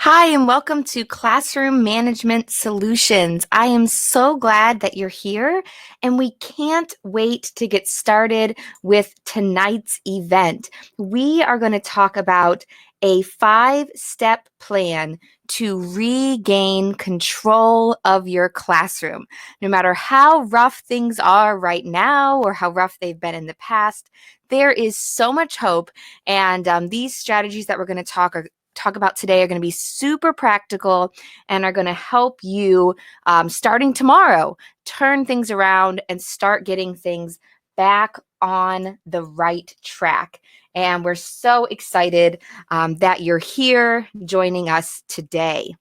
Hi, and welcome to Classroom Management Solutions. I am so glad that you're here, and we can't wait to get started with tonight's event. We are going to talk about a 5-step plan to regain control of your classroom. No matter how rough things are right now or how rough they've been in the past, there is so much hope, and these strategies that we're going to talk about today are going to be super practical and are going to help you starting tomorrow turn things around and start getting things back on the right track. And we're so excited that you're here joining us today.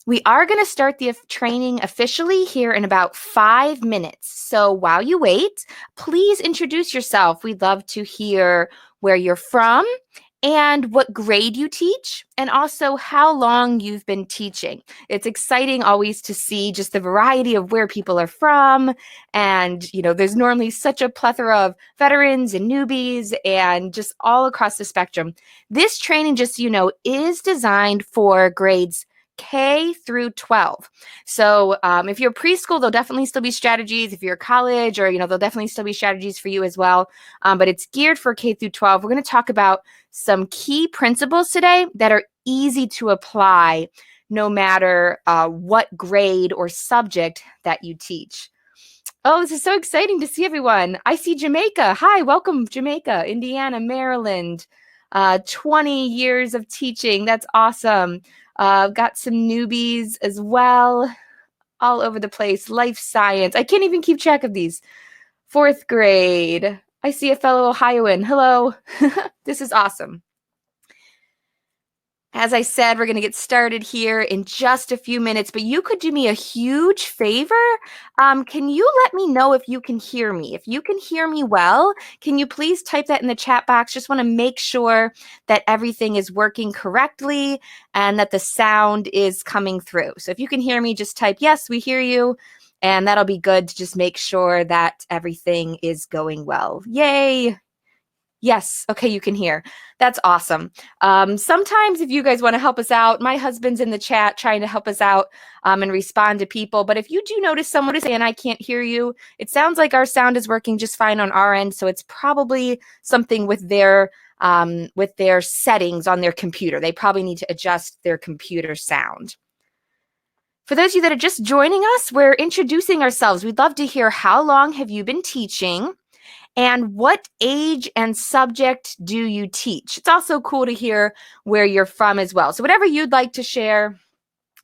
We are going to start the training officially here in about 5 minutes. So while you wait, please introduce yourself. We'd love to hear where you're from and what grade you teach, and also how long you've been teaching. It's exciting always to see just the variety of where people are from. And, there's normally such a plethora of veterans and newbies and just all across the spectrum. This training, just so you know, is designed for grades K through 12. So if you're preschool, there'll definitely still be strategies. If you're college, or there'll definitely still be strategies for you as well. But it's geared for K through 12. We're going to talk about some key principles today that are easy to apply no matter what grade or subject that you teach. Oh, this is so exciting to see everyone. I see Jamaica. Hi, welcome, Jamaica, Indiana, Maryland. 20 years of teaching. That's awesome. Got some newbies as well, all over the place. Life science. I can't even keep track of these. 4th grade. I see a fellow Ohioan. Hello. This is awesome. As I said, we're going to get started here in just a few minutes, but you could do me a huge favor. Can you let me know if you can hear me? If you can hear me well, can you please type that in the chat box? Just want to make sure that everything is working correctly and that the sound is coming through. So if you can hear me, just type, yes, we hear you. And that'll be good to just make sure that everything is going well. Yay. Yes. Okay, you can hear. That's awesome. Sometimes if you guys want to help us out, my husband's in the chat trying to help us out and respond to people. But if you do notice someone is saying, I can't hear you, it sounds like our sound is working just fine on our end. So it's probably something with their settings on their computer. They probably need to adjust their computer sound. For those of you that are just joining us, we're introducing ourselves. We'd love to hear how long have you been teaching? And what age and subject do you teach? It's also cool to hear where you're from as well. So whatever you'd like to share,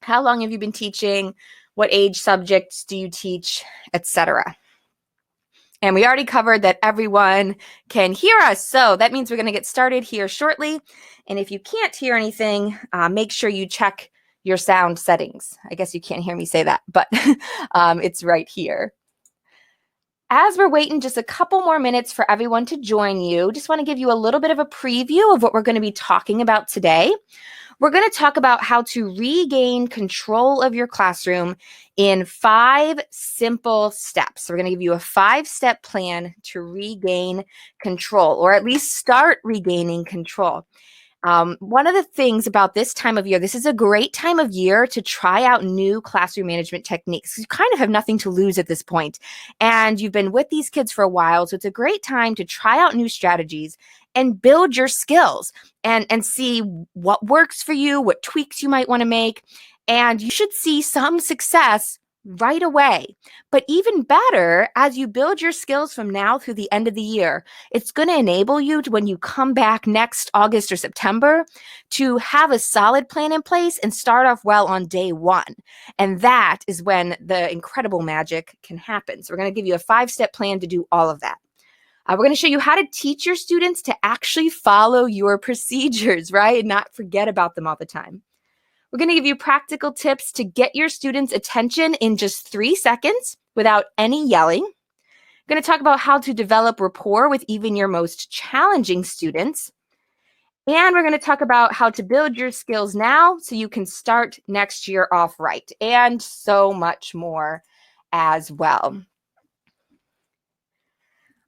how long have you been teaching? What age subjects do you teach, etc. And we already covered that everyone can hear us. So that means we're going to get started here shortly. And if you can't hear anything, make sure you check your sound settings. I guess you can't hear me say that, but it's right here. As we're waiting just a couple more minutes for everyone to join you, just want to give you a little bit of a preview of what we're going to be talking about today. We're going to talk about how to regain control of your classroom in 5 simple steps. We're going to give you a 5-step plan to regain control, or at least start regaining control. One of the things about this time of year, this is a great time of year to try out new classroom management techniques. You kind of have nothing to lose at this point, and you've been with these kids for a while, so it's a great time to try out new strategies and build your skills and see what works for you, what tweaks you might want to make, and you should see some success right away. But even better, as you build your skills from now through the end of the year, it's going to enable you to, when you come back next August or September, to have a solid plan in place and start off well on day 1. And that is when the incredible magic can happen. So we're going to give you a 5-step plan to do all of that. We're going to show you how to teach your students to actually follow your procedures, right? And not forget about them all the time. We're going to give you practical tips to get your students' attention in just 3 seconds without any yelling. We're going to talk about how to develop rapport with even your most challenging students. And we're going to talk about how to build your skills now so you can start next year off right, and so much more as well.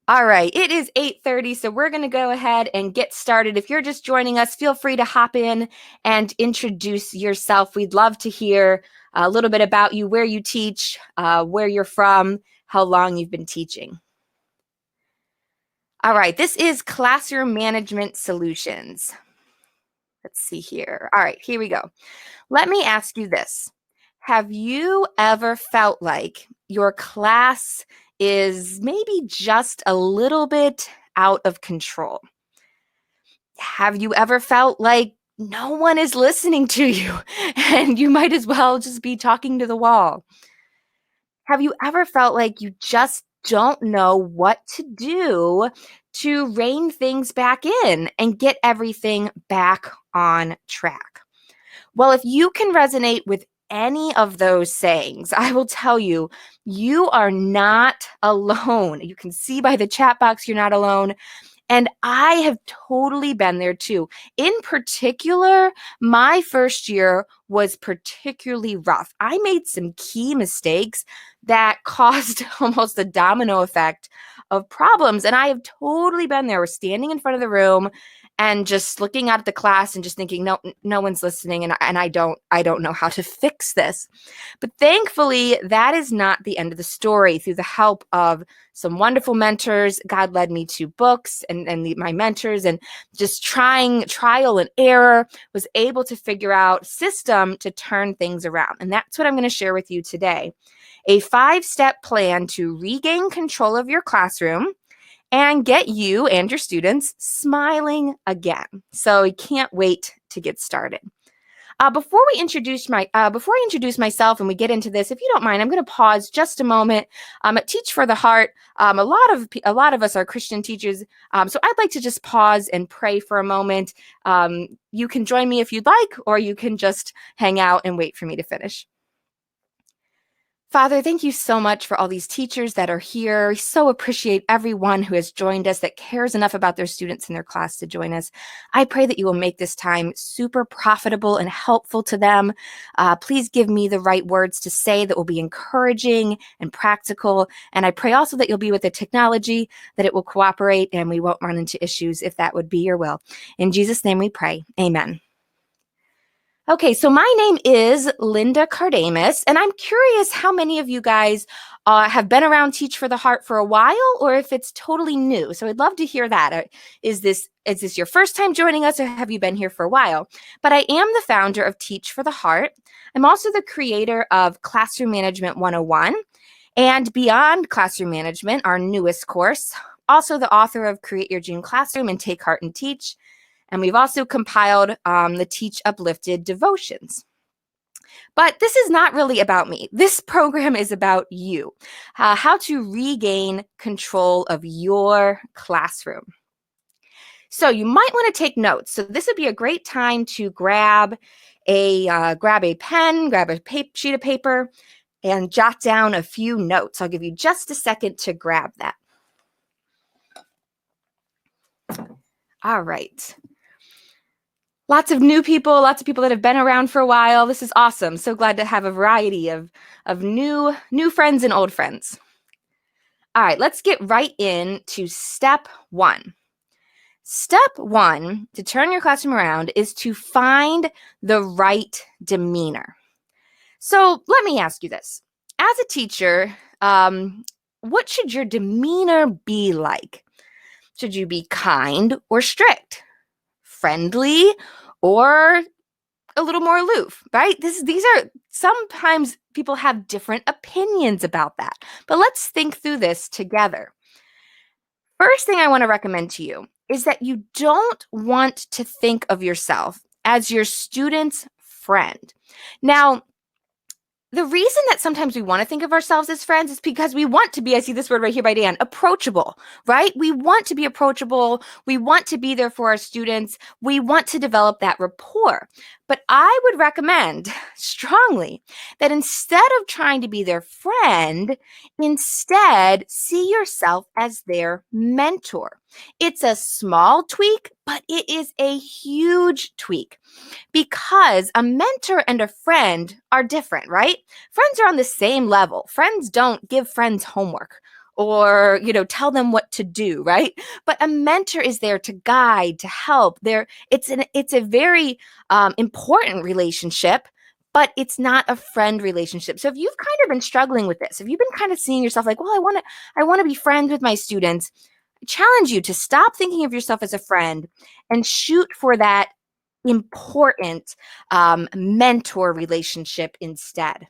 All right, it is 8:30, so we're going to go ahead and get started. If you're just joining us, feel free to hop in and introduce yourself. We'd love to hear a little bit about you, where you teach, where you're from, how long you've been teaching. All right, this is Classroom Management Solutions. Let's see here. All right, here we go. Let me ask you this. Have you ever felt like your class is maybe just a little bit out of control? Have you ever felt like no one is listening to you and you might as well just be talking to the wall? Have you ever felt like you just don't know what to do to rein things back in and get everything back on track? Well, if you can resonate with any of those sayings, I will tell you, you are not alone. You can see by the chat box you're not alone. And I have totally been there too. In particular, my first year was particularly rough. I made some key mistakes that caused almost a domino effect of problems. And I have totally been there. We're standing in front of the room and just looking at the class and just thinking, no one's listening, and I don't know how to fix this. But thankfully, that is not the end of the story. Through the help of some wonderful mentors, God led me to books and my mentors, and just trial and error, was able to figure out system to turn things around. And that's what I'm going to share with you today. A 5-step plan to regain control of your classroom and get you and your students smiling again. So I can't wait to get started. Before I introduce myself and we get into this, if you don't mind, I'm going to pause just a moment. At Teach for the Heart, a lot of us are Christian teachers, so I'd like to just pause and pray for a moment. You can join me if you'd like, or you can just hang out and wait for me to finish. Father, thank you so much for all these teachers that are here. We so appreciate everyone who has joined us, that cares enough about their students in their class to join us. I pray that you will make this time super profitable and helpful to them. Please give me the right words to say that will be encouraging and practical. And I pray also that you'll be with the technology, that it will cooperate and we won't run into issues if that would be your will. In Jesus' name we pray. Amen. Okay, so my name is Linda Cardamus, and I'm curious how many of you guys have been around Teach for the Heart for a while, or if it's totally new. So I'd love to hear that. Is this your first time joining us, or have you been here for a while? But I am the founder of Teach for the Heart. I'm also the creator of Classroom Management 101 and Beyond Classroom Management, our newest course. Also the author of Create Your Dream Classroom and Take Heart and Teach. And we've also compiled the Teach Uplifted devotions. But this is not really about me. This program is about you, how to regain control of your classroom. So you might want to take notes. So this would be a great time to grab a pen, grab a sheet of paper, and jot down a few notes. I'll give you just a second to grab that. All right. Lots of new people, lots of people that have been around for a while. This is awesome. So glad to have a variety of new friends and old friends. All right, let's get right into step 1. Step 1 to turn your classroom around is to find the right demeanor. So let me ask you this. As a teacher, what should your demeanor be like? Should you be kind or strict? Friendly or a little more aloof, right? These are, sometimes people have different opinions about that, but let's think through this together. First thing I want to recommend to you is that you don't want to think of yourself as your student's friend. Now, the reason that sometimes we want to think of ourselves as friends is because we want to be, I see this word right here by Dan, approachable, right? We want to be approachable. We want to be there for our students. We want to develop that rapport. But I would recommend strongly that instead of trying to be their friend, instead see yourself as their mentor. It's a small tweak, but it is a huge tweak, because a mentor and a friend are different, right? Friends are on the same level. Friends don't give friends homework or, tell them what to do, right? But a mentor is there to guide, to help. It's a very important relationship, but it's not a friend relationship. So if you've kind of been struggling with this, if you've been kind of seeing yourself like, well, I want to be friends with my students, I challenge you to stop thinking of yourself as a friend and shoot for that important mentor relationship instead.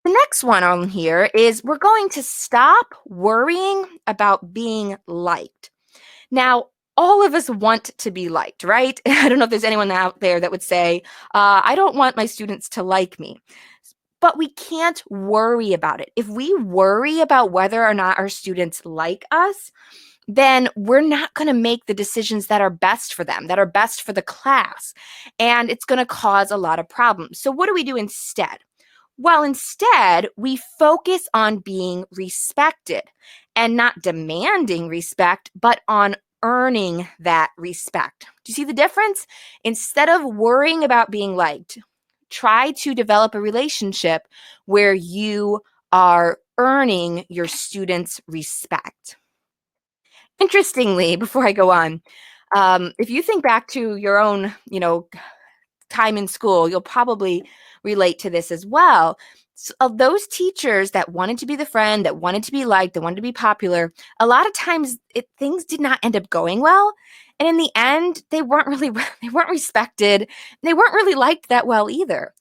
The next one on here is we're going to stop worrying about being liked. Now, all of us want to be liked, right? I don't know if there's anyone out there that would say, I don't want my students to like me. But we can't worry about it. If we worry about whether or not our students like us, then we're not going to make the decisions that are best for them, that are best for the class. And it's going to cause a lot of problems. So what do we do instead? Well, instead, we focus on being respected and not demanding respect, but on earning that respect. Do you see the difference? Instead of worrying about being liked, try to develop a relationship where you are earning your students' respect. Interestingly, before I go on, if you think back to your own, time in school, you'll probably relate to this as well. So, of those teachers that wanted to be the friend, that wanted to be liked, that wanted to be popular, a lot of times things did not end up going well. And in the end, they weren't respected. They weren't really liked that well either.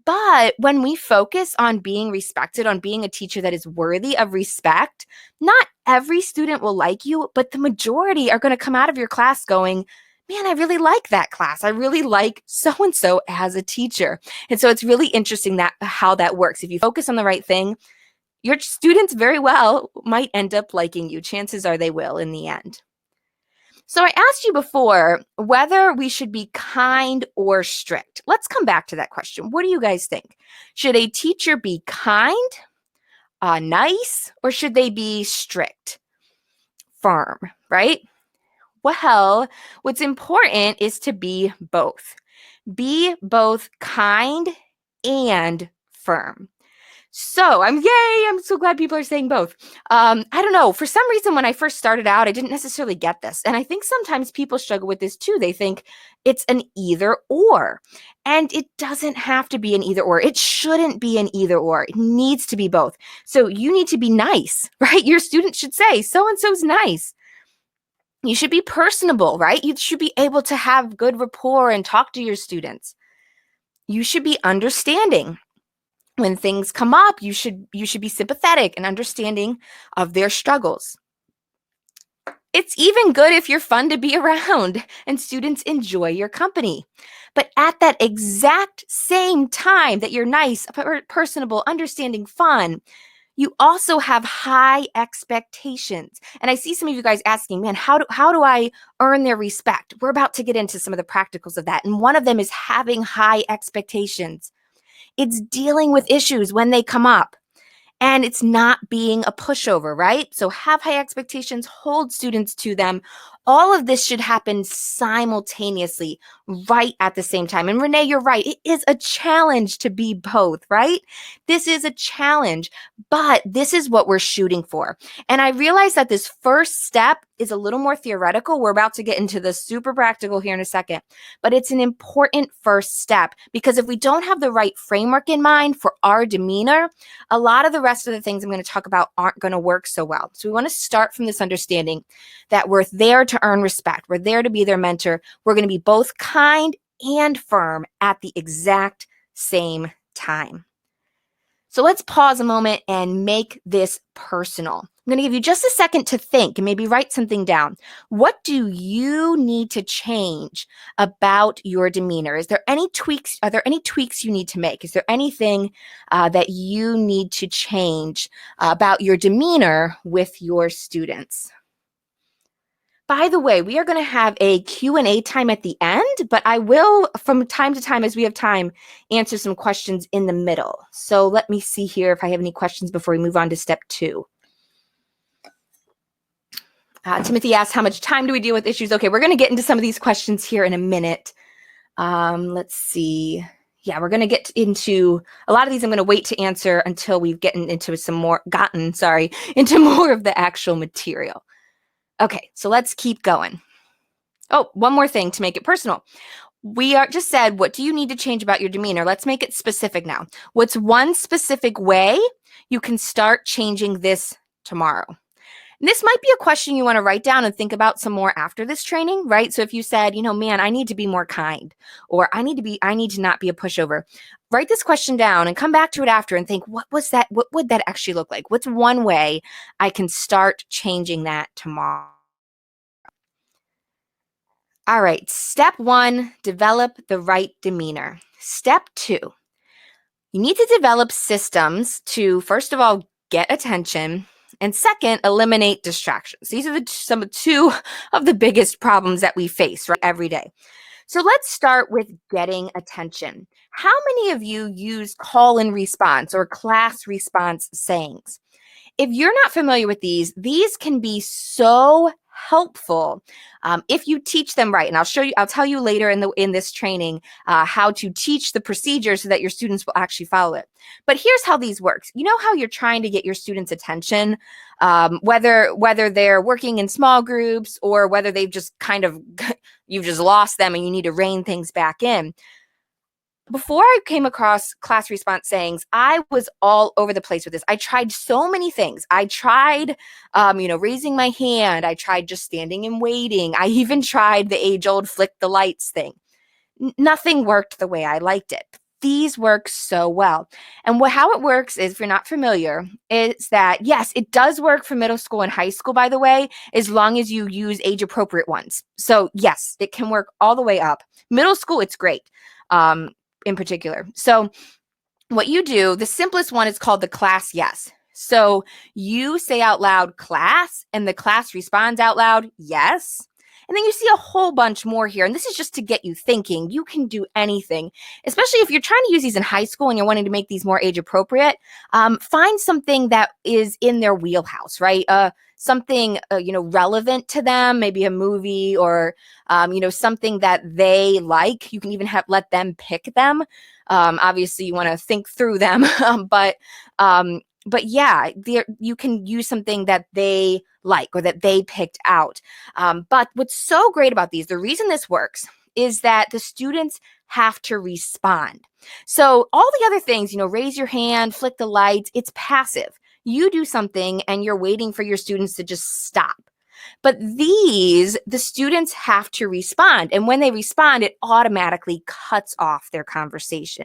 But when we focus on being respected, on being a teacher that is worthy of respect, not every student will like you, but the majority are going to come out of your class going, man, I really like that class. I really like so-and-so as a teacher. And so it's really interesting how that works. If you focus on the right thing, your students very well might end up liking you. Chances are they will in the end. So I asked you before whether we should be kind or strict. Let's come back to that question. What do you guys think? Should a teacher be kind, nice, or should they be strict, firm, right? Well, what's important is to be both. Be both kind and firm. So I'm so glad people are saying both. I don't know. For some reason, when I first started out, I didn't necessarily get this. And I think sometimes people struggle with this too. They think it's an either or. And it doesn't have to be an either or. It shouldn't be an either or. It needs to be both. So you need to be nice, right? Your student should say, so-and-so's nice. You should be personable, right? You should be able to have good rapport and talk to your students. You should be understanding. When things come up, you should be sympathetic and understanding of their struggles. It's even good if you're fun to be around and students enjoy your company. But at that exact same time that you're nice, personable, understanding, fun, you also have high expectations. And I see some of you guys asking, man, how do I earn their respect? We're about to get into some of the practicals of that. And one of them is having high expectations. It's dealing with issues when they come up. And it's not being a pushover, right? So have high expectations, hold students to them. All of this should happen simultaneously, right at the same time. And Renee, you're right. It is a challenge to be both, right? This is a challenge, but this is what we're shooting for. And I realize that this first step is a little more theoretical. We're about to get into the super practical here in a second, but it's an important first step because if we don't have the right framework in mind for our demeanor, a lot of the rest of the things I'm going to talk about aren't going to work so well. So we want to start from this understanding that we're there to earn respect. We're there to be their mentor. We're going to be both kind and firm at the exact same time. So let's pause a moment and make this personal. I'm going to give you just a second to think and maybe write something down. What do you need to change about your demeanor? Is there any tweaks? Are there any tweaks you need to make? Is there anything that you need to change about your demeanor with your students? By the way, we are going to have a Q&A time at the end, but I will, from time to time, as we have time, answer some questions in the middle. So let me see here if I have any questions before we move on to step 2. Timothy asked, how much time do we deal with issues? Okay, we're going to get into some of these questions here in a minute. Let's see Yeah, we're going to get into a lot of these. I'm going to wait to answer until we've gotten into into more of the actual material. Okay, so let's keep going. Oh, one more thing to make it personal. We just said, what do you need to change about your demeanor? Let's make it specific now. What's one specific way you can start changing this tomorrow? And this might be a question you want to write down and think about some more after this training, right? So if you said, man, I need to be more kind, or I need to not be a pushover, write this question down and come back to it after and think, what was that? What would that actually look like? What's one way I can start changing that tomorrow? All right, step 1, develop the right demeanor. Step 2, you need to develop systems to, first of all, get attention, and second, eliminate distractions. These are two of the biggest problems that we face, right, every day. So let's start with getting attention. How many of you use call and response or class response sayings? If you're not familiar with these can be so helpful if you teach them right. And I'll tell you later in this training how to teach the procedure so that your students will actually follow it. But here's how these work. You know how you're trying to get your students' attention, whether they're working in small groups or whether they've just you've just lost them and you need to rein things back in. Before I came across class response sayings, I was all over the place with this. I tried so many things. I tried, raising my hand. I tried just standing and waiting. I even tried the age-old flick the lights thing. Nothing worked the way I liked it. These work so well. And how it works is, if you're not familiar, is that, yes, it does work for middle school and high school, by the way, as long as you use age-appropriate ones. So, yes, it can work all the way up. Middle school, it's great. In particular. So what you do, the simplest one is called the class yes. So you say out loud class and the class responds out loud yes. And then you see a whole bunch more here. And this is just to get you thinking. You can do anything, especially if you're trying to use these in high school and you're wanting to make these more age appropriate. Find something that is in their wheelhouse, right? Something relevant to them, maybe a movie or something that they like. You can even let them pick them. Obviously, you want to think through them, but yeah, you can use something that they like or that they picked out. But what's so great about these, the reason this works is that the students have to respond. So all the other things, raise your hand, flick the lights, it's passive. You do something and you're waiting for your students to just stop. But the students have to respond. And when they respond, it automatically cuts off their conversation.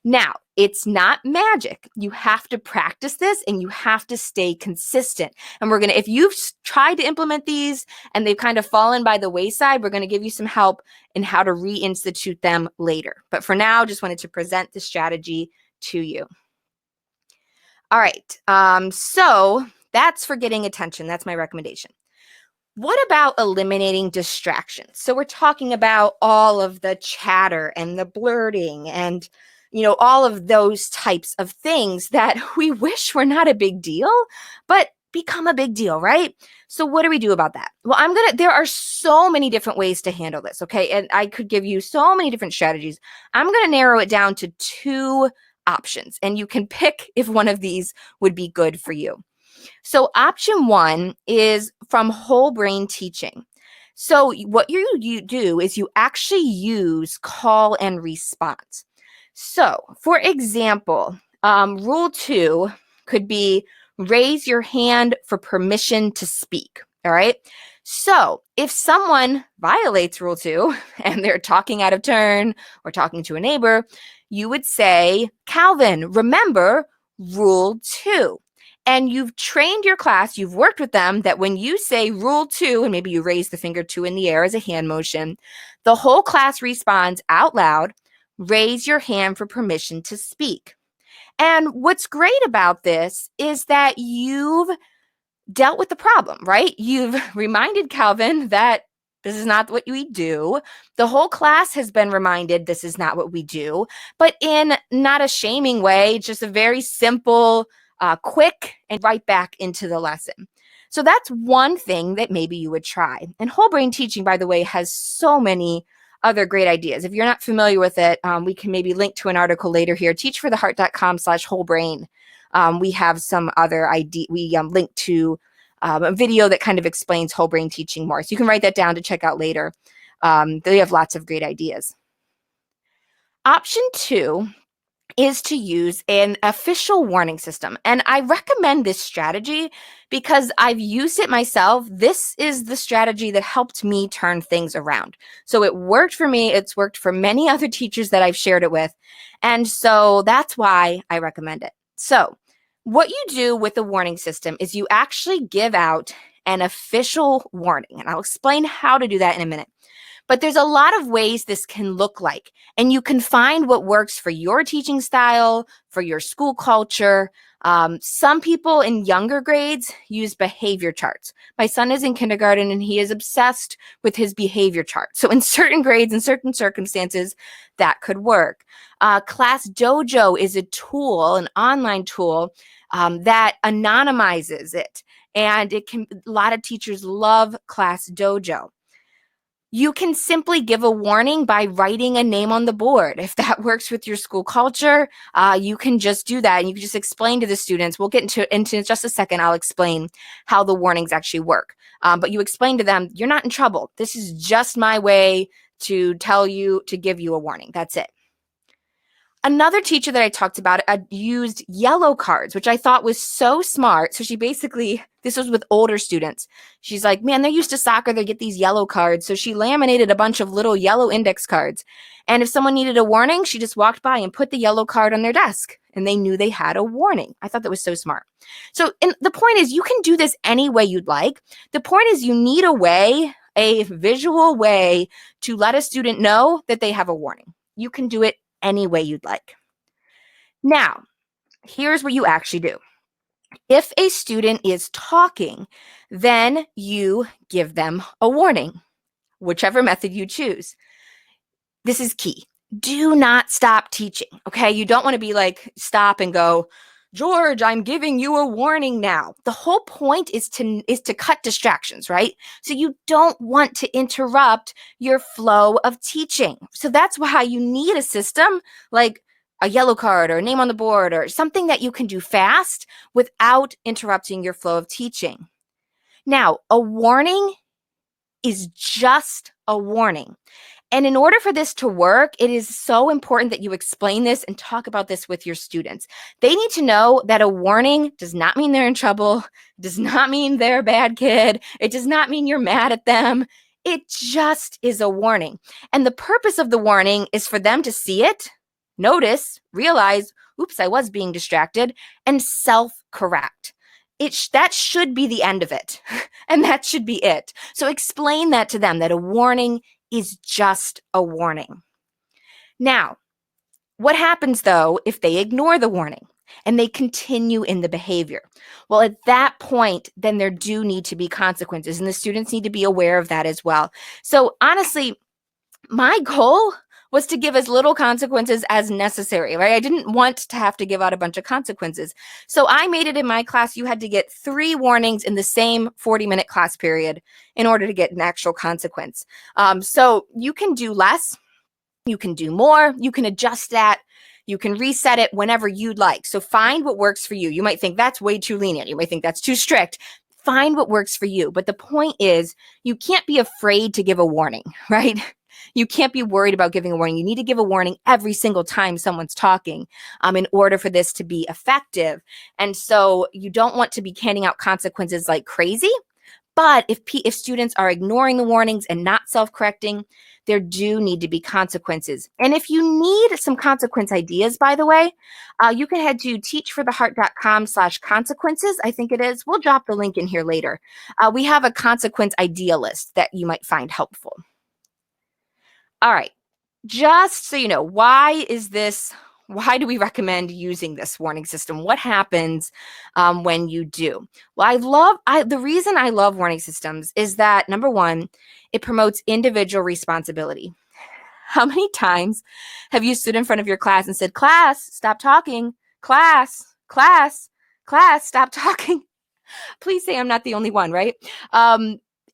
Now, it's not magic. You have to practice this and you have to stay consistent. And if you've tried to implement these and they've kind of fallen by the wayside, we're going to give you some help in how to reinstitute them later. But for now, just wanted to present the strategy to you. All right, so that's for getting attention. That's my recommendation. What about eliminating distractions? So we're talking about all of the chatter and the blurting and, all of those types of things that we wish were not a big deal, but become a big deal, right? So what do we do about that? Well, there are so many different ways to handle this, okay? And I could give you so many different strategies. I'm going to narrow it down to 2 options, and you can pick if one of these would be good for you. So option 1 is from whole brain teaching. So what you do is you actually use call and response. So for example, rule 2 could be raise your hand for permission to speak. All right. So if someone violates rule 2 and they're talking out of turn or talking to a neighbor, you would say, Calvin, remember rule 2. And you've trained your class, you've worked with them that when you say rule 2, and maybe you raise the finger 2 in the air as a hand motion, the whole class responds out loud, raise your hand for permission to speak. And what's great about this is that you've dealt with the problem, right? You've reminded Calvin that this is not what we do. The whole class has been reminded this is not what we do, but in not a shaming way, just a very simple, quick, and right back into the lesson. So that's one thing that maybe you would try. And whole brain teaching, by the way, has so many other great ideas. If you're not familiar with it, we can maybe link to an article later here, teachfortheheart.com/wholebrain. We have some other idea. We link to a video that kind of explains whole brain teaching more. So you can write that down to check out later. They have lots of great ideas. Option 2 is to use an official warning system. And I recommend this strategy because I've used it myself. This is the strategy that helped me turn things around. So it worked for me. It's worked for many other teachers that I've shared it with. And so that's why I recommend it. So what you do with the warning system is you actually give out an official warning. And I'll explain how to do that in a minute. But there's a lot of ways this can look like, and you can find what works for your teaching style, for your school culture. Some people in younger grades use behavior charts. My son is in kindergarten and he is obsessed with his behavior chart. So in certain grades, in certain circumstances, that could work. Class Dojo is a tool, an online tool that anonymizes it. And a lot of teachers love Class Dojo. You can simply give a warning by writing a name on the board. If that works with your school culture, you can just do that. And you can just explain to the students. We'll get into just a second. I'll explain how the warnings actually work. But you explain to them, you're not in trouble. This is just my way to tell you, to give you a warning. That's it. Another teacher that I talked about used yellow cards, which I thought was so smart. So she basically, this was with older students. She's like, man, they're used to soccer. They get these yellow cards. So she laminated a bunch of little yellow index cards. And if someone needed a warning, she just walked by and put the yellow card on their desk. And they knew they had a warning. I thought that was so smart. So the point is, you can do this any way you'd like. The point is, you need a way, a visual way to let a student know that they have a warning. You can do it any way you'd like. Now, here's what you actually do. If a student is talking, then you give them a warning, whichever method you choose. This is key. Do not stop teaching, okay? You don't want to be like, stop and go, George, I'm giving you a warning now. The whole point is to cut distractions, right? So you don't want to interrupt your flow of teaching. So that's why you need a system like a yellow card or a name on the board or something that you can do fast without interrupting your flow of teaching. Now, a warning is just a warning. And in order for this to work, it is so important that you explain this and talk about this with your students. They need to know that a warning does not mean they're in trouble, does not mean they're a bad kid, it does not mean you're mad at them. It just is a warning. And the purpose of the warning is for them to see it, notice, realize, oops, I was being distracted, and self-correct. That should be the end of it. And that should be it. So explain that to them, that a warning is just a warning. Now, what happens though if they ignore the warning and they continue in the behavior? Well, at that point, then there do need to be consequences, and the students need to be aware of that as well. So honestly, my goal was to give as little consequences as necessary, right? I didn't want to have to give out a bunch of consequences. So I made it in my class, you had to get 3 warnings in the same 40-minute class period in order to get an actual consequence. So you can do less, you can do more, you can adjust that, you can reset it whenever you'd like. So find what works for you. You might think that's way too lenient. You might think that's too strict. Find what works for you. But the point is, you can't be afraid to give a warning, right? You can't be worried about giving a warning. You need to give a warning every single time someone's talking in order for this to be effective. And so you don't want to be handing out consequences like crazy. But if students are ignoring the warnings and not self-correcting, there do need to be consequences. And if you need some consequence ideas, by the way, you can head to teachfortheheart.com/consequences. I think it is. We'll drop the link in here later. We have a consequence idea list that you might find helpful. All right, just so you know, why do we recommend using this warning system? What happens when you do? Well, the reason I love warning systems is that, number one, it promotes individual responsibility. How many times have you stood in front of your class and said, class, stop talking, class, stop talking? Please say I'm not the only one, right?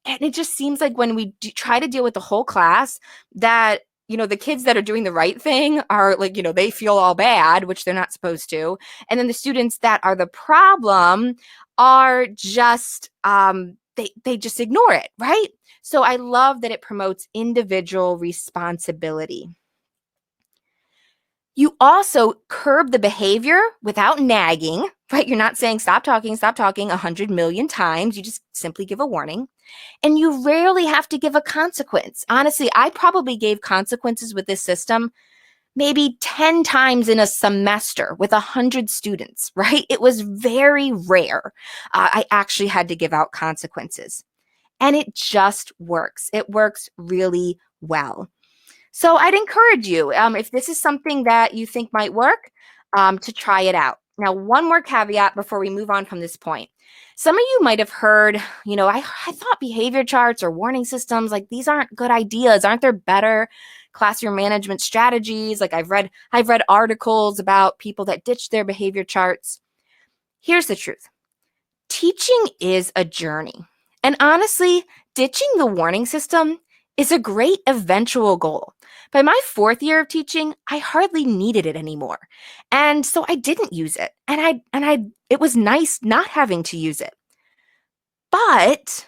And it just seems like when we try to deal with the whole class, that, the kids that are doing the right thing are like, they feel all bad, which they're not supposed to. And then the students that are the problem are just, they just ignore it, right? So I love that it promotes individual responsibility. You also curb the behavior without nagging, right? You're not saying stop talking 100 million times. You just simply give a warning. And you rarely have to give a consequence. Honestly, I probably gave consequences with this system maybe 10 times in a semester with 100 students, right? It was very rare. I actually had to give out consequences. And it just works. It works really well. So I'd encourage you, if this is something that you think might work, to try it out. Now, one more caveat before we move on from this point. Some of you might have heard, I thought behavior charts or warning systems, like these aren't good ideas. Aren't there better classroom management strategies? Like I've read articles about people that ditched their behavior charts. Here's the truth. Teaching is a journey. And honestly, ditching the warning system is a great eventual goal. By my 4th year of teaching, I hardly needed it anymore. And so I didn't use it. And it was nice not having to use it. But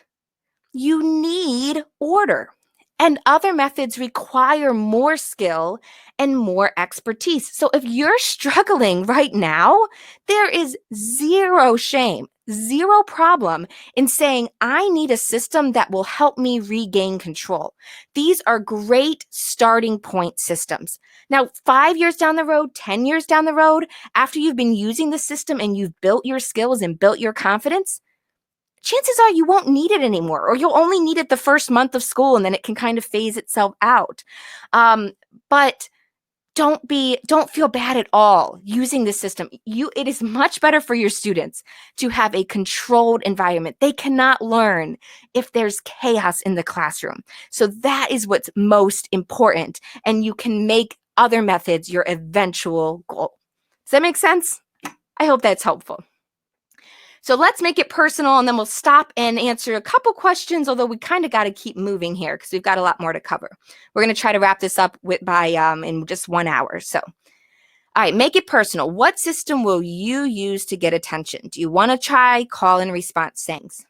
you need order. And other methods require more skill and more expertise. So if you're struggling right now, there is zero shame, zero problem in saying, I need a system that will help me regain control. These are great starting point systems. Now, 5 years down the road, 10 years down the road, after you've been using the system and you've built your skills and built your confidence, chances are you won't need it anymore, or you'll only need it the first month of school and then it can kind of phase itself out. But don't feel bad at all using this system. It is much better for your students to have a controlled environment. They cannot learn if there's chaos in the classroom. So that is what's most important. And you can make other methods your eventual goal. Does that make sense? I hope that's helpful. So let's make it personal, and then we'll stop and answer a couple questions, although we kind of got to keep moving here because we've got a lot more to cover. We're going to try to wrap this up in just 1 hour. So, all right, make it personal. What system will you use to get attention? Do you want to try call and response things?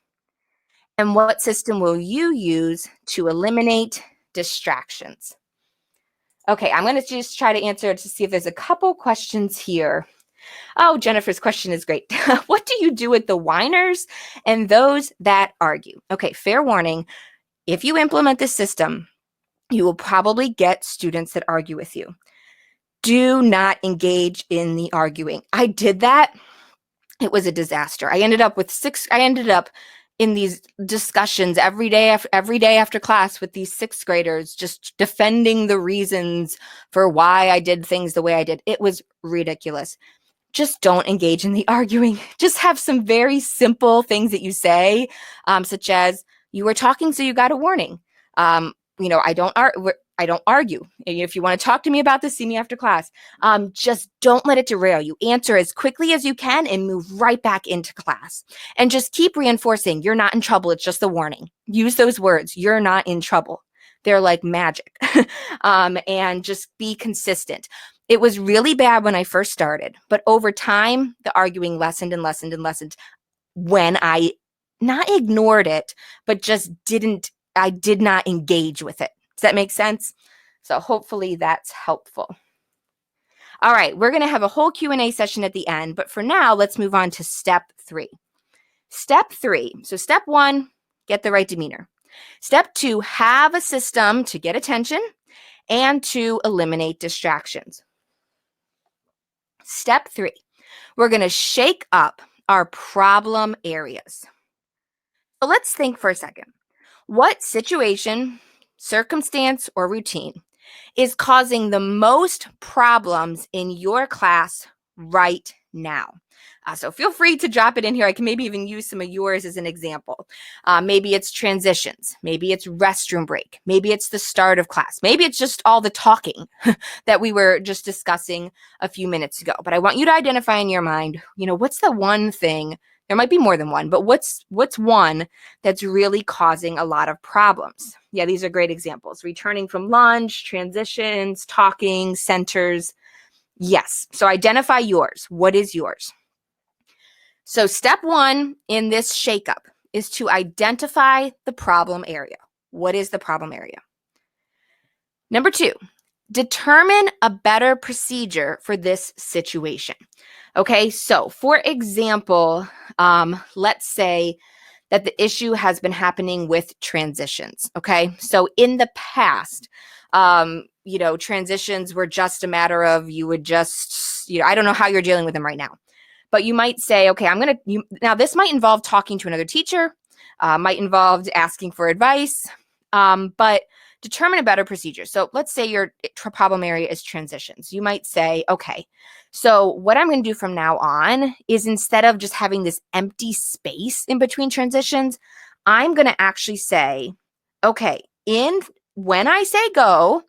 And what system will you use to eliminate distractions? Okay, I'm going to just try to answer to see if there's a couple questions here. Oh, Jennifer's question is great. What do you do with the whiners and those that argue? Okay, fair warning. If you implement this system, you will probably get students that argue with you. Do not engage in the arguing. I did that. It was a disaster. I ended up in these discussions every day after class with these 6th graders, just defending the reasons for why I did things the way I did. It was ridiculous. Just don't engage in the arguing. Just have some very simple things that you say, such as, you were talking, so you got a warning. I don't argue. If you want to talk to me about this, see me after class. Just don't let it derail you. Answer as quickly as you can and move right back into class. And just keep reinforcing, you're not in trouble. It's just a warning. Use those words. You're not in trouble. They're like magic. And just be consistent. It was really bad when I first started, but over time, the arguing lessened and lessened and lessened when I not ignored it, but I did not engage with it. Does that make sense? So hopefully that's helpful. All right, we're going to have a whole Q&A session at the end, but for now, let's move on to step 3. Step 3. So step 1, get the right demeanor. Step 2, have a system to get attention and to eliminate distractions. Step 3, we're going to shake up our problem areas. So let's think for a second. What situation, circumstance, or routine is causing the most problems in your class right now? So feel free to drop it in here. I can maybe even use some of yours as an example. Maybe it's transitions. Maybe it's restroom break. Maybe it's the start of class. Maybe it's just all the talking that we were just discussing a few minutes ago. But I want you to identify in your mind, what's the one thing There might be more than one, but what's one that's really causing a lot of problems? Yeah, these are great examples. Returning from lunch, transitions, talking, centers. Yes. So identify yours. What is yours? So step one in this shakeup is to identify the problem area. What is the problem area? Number two, determine a better procedure for this situation. Okay, so for example, let's say that the issue has been happening with transitions. Okay, so in the past, transitions were just a matter of you would just, I don't know how you're dealing with them right now, but you might say, okay, now this might involve talking to another teacher, might involve asking for advice, but determine a better procedure. So let's say your problem area is transitions. You might say, okay, so what I'm going to do from now on is instead of just having this empty space in between transitions, I'm going to actually say, okay, when I say go,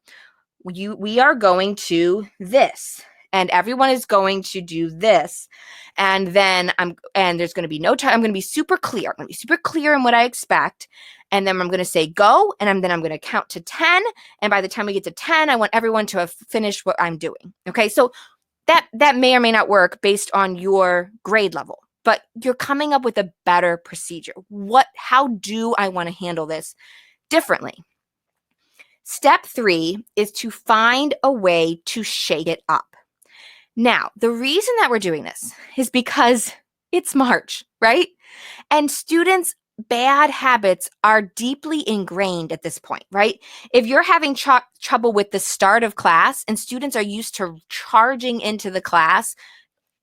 we are going to this, and everyone is going to do this. And then there's going to be no time. I'm going to be super clear. I'm going to be super clear in what I expect. And then I'm going to say go, and then I'm going to count to 10. And by the time we get to 10, I want everyone to have finished what I'm doing. Okay. So that may or may not work based on your grade level, but you're coming up with a better procedure. How do I want to handle this differently? Step 3 is to find a way to shake it up. Now, the reason that we're doing this is because it's March, right? And students' bad habits are deeply ingrained at this point, right? If you're having trouble with the start of class and students are used to charging into the class,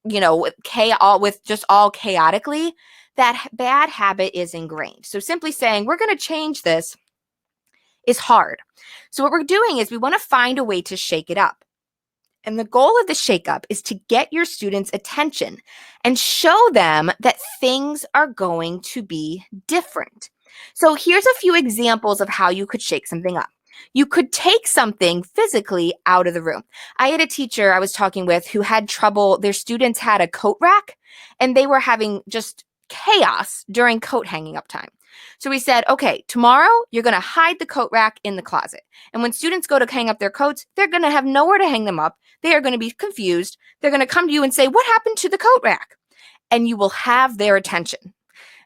with just all chaotically, that bad habit is ingrained. So simply saying, we're going to change this is hard. So what we're doing is we want to find a way to shake it up. And the goal of the shakeup is to get your students' attention and show them that things are going to be different. So here's a few examples of how you could shake something up. You could take something physically out of the room. I had a teacher I was talking with who had trouble. Their students had a coat rack, and they were having just chaos during coat hanging up time. So we said, okay, tomorrow you're going to hide the coat rack in the closet. And when students go to hang up their coats, they're going to have nowhere to hang them up. They are going to be confused. They're going to come to you and say, what happened to the coat rack? And you will have their attention.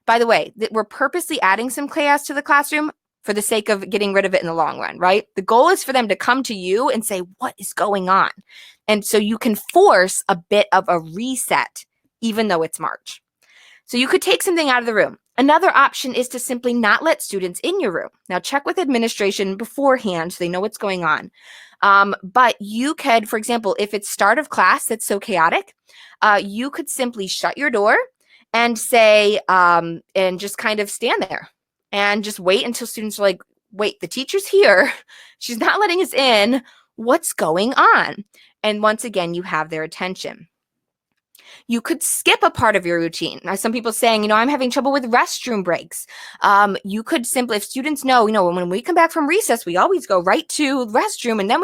By the way, we're purposely adding some chaos to the classroom for the sake of getting rid of it in the long run, right? The goal is for them to come to you and say, what is going on? And so you can force a bit of a reset, even though it's March. So you could take something out of the room. Another option is to simply not let students in your room. Now check with administration beforehand so they know what's going on. But you could, for example, if it's start of class that's so chaotic, you could simply shut your door and say, and just kind of stand there and just wait until students are like, wait, the teacher's here. She's not letting us in. What's going on? And once again, you have their attention. You could skip a part of your routine. Now, some people saying, I'm having trouble with restroom breaks. You could simply, if students know, when we come back from recess, we always go right to the restroom, and then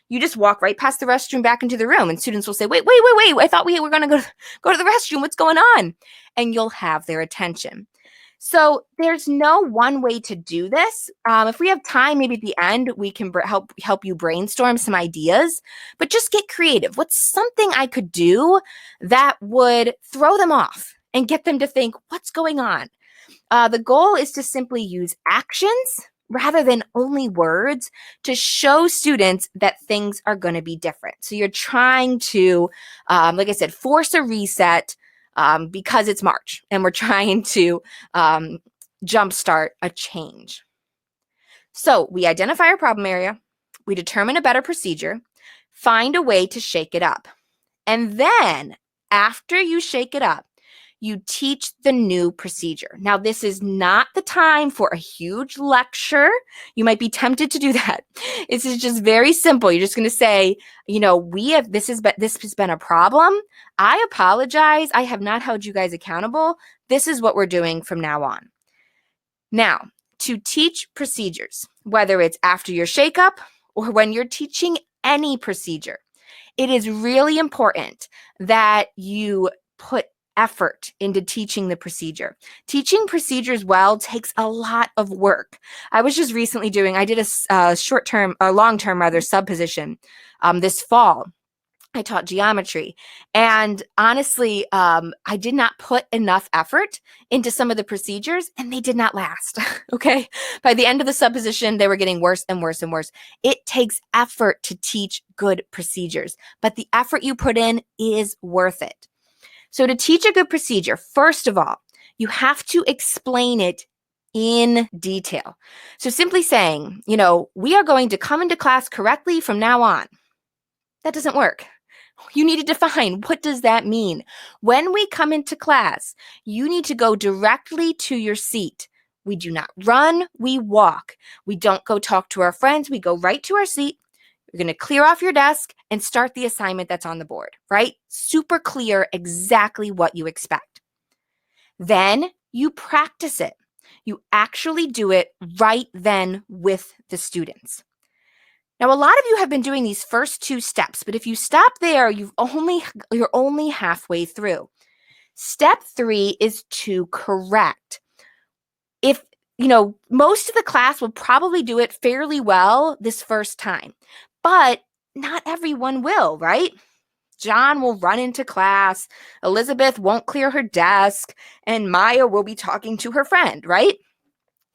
you just walk right past the restroom back into the room, and students will say, wait, I thought we were going to go to the restroom. What's going on? And you'll have their attention. So there's no one way to do this. If we have time, maybe at the end, we can help you brainstorm some ideas, but just get creative. What's something I could do that would throw them off and get them to think, what's going on? The goal is to simply use actions rather than only words to show students that things are going to be different. So you're trying to, like I said, force a reset, because it's March and we're trying to jumpstart a change. So we identify our problem area, we determine a better procedure, find a way to shake it up. And then after you shake it up, you teach the new procedure. Now, this is not the time for a huge lecture. You might be tempted to do that. This is just very simple. You're just going to say, this has been a problem. I apologize. I have not held you guys accountable. This is what we're doing from now on. Now, to teach procedures, whether it's after your shakeup or when you're teaching any procedure, it is really important that you put effort into teaching the procedure. Teaching procedures well takes a lot of work. I was just recently I did a long-term rather, sub-position this fall. I taught geometry. And honestly, I did not put enough effort into some of the procedures and they did not last. Okay. By the end of the sub-position, they were getting worse and worse and worse. It takes effort to teach good procedures, but the effort you put in is worth it. So to teach a good procedure, first of all, you have to explain it in detail. So simply saying, we are going to come into class correctly from now on. That doesn't work. You need to define, what does that mean? When we come into class, you need to go directly to your seat. We do not run, we walk. We don't go talk to our friends, we go right to our seat. You're going to clear off your desk and start the assignment that's on the board, right? Super clear exactly what you expect. Then you practice it. You actually do it right then with the students. Now, a lot of you have been doing these first two steps, but if you stop there, you're only halfway through. Step 3 is to correct. If, most of the class will probably do it fairly well this first time, but not everyone will, right? John will run into class, Elizabeth won't clear her desk, and Maya will be talking to her friend, right?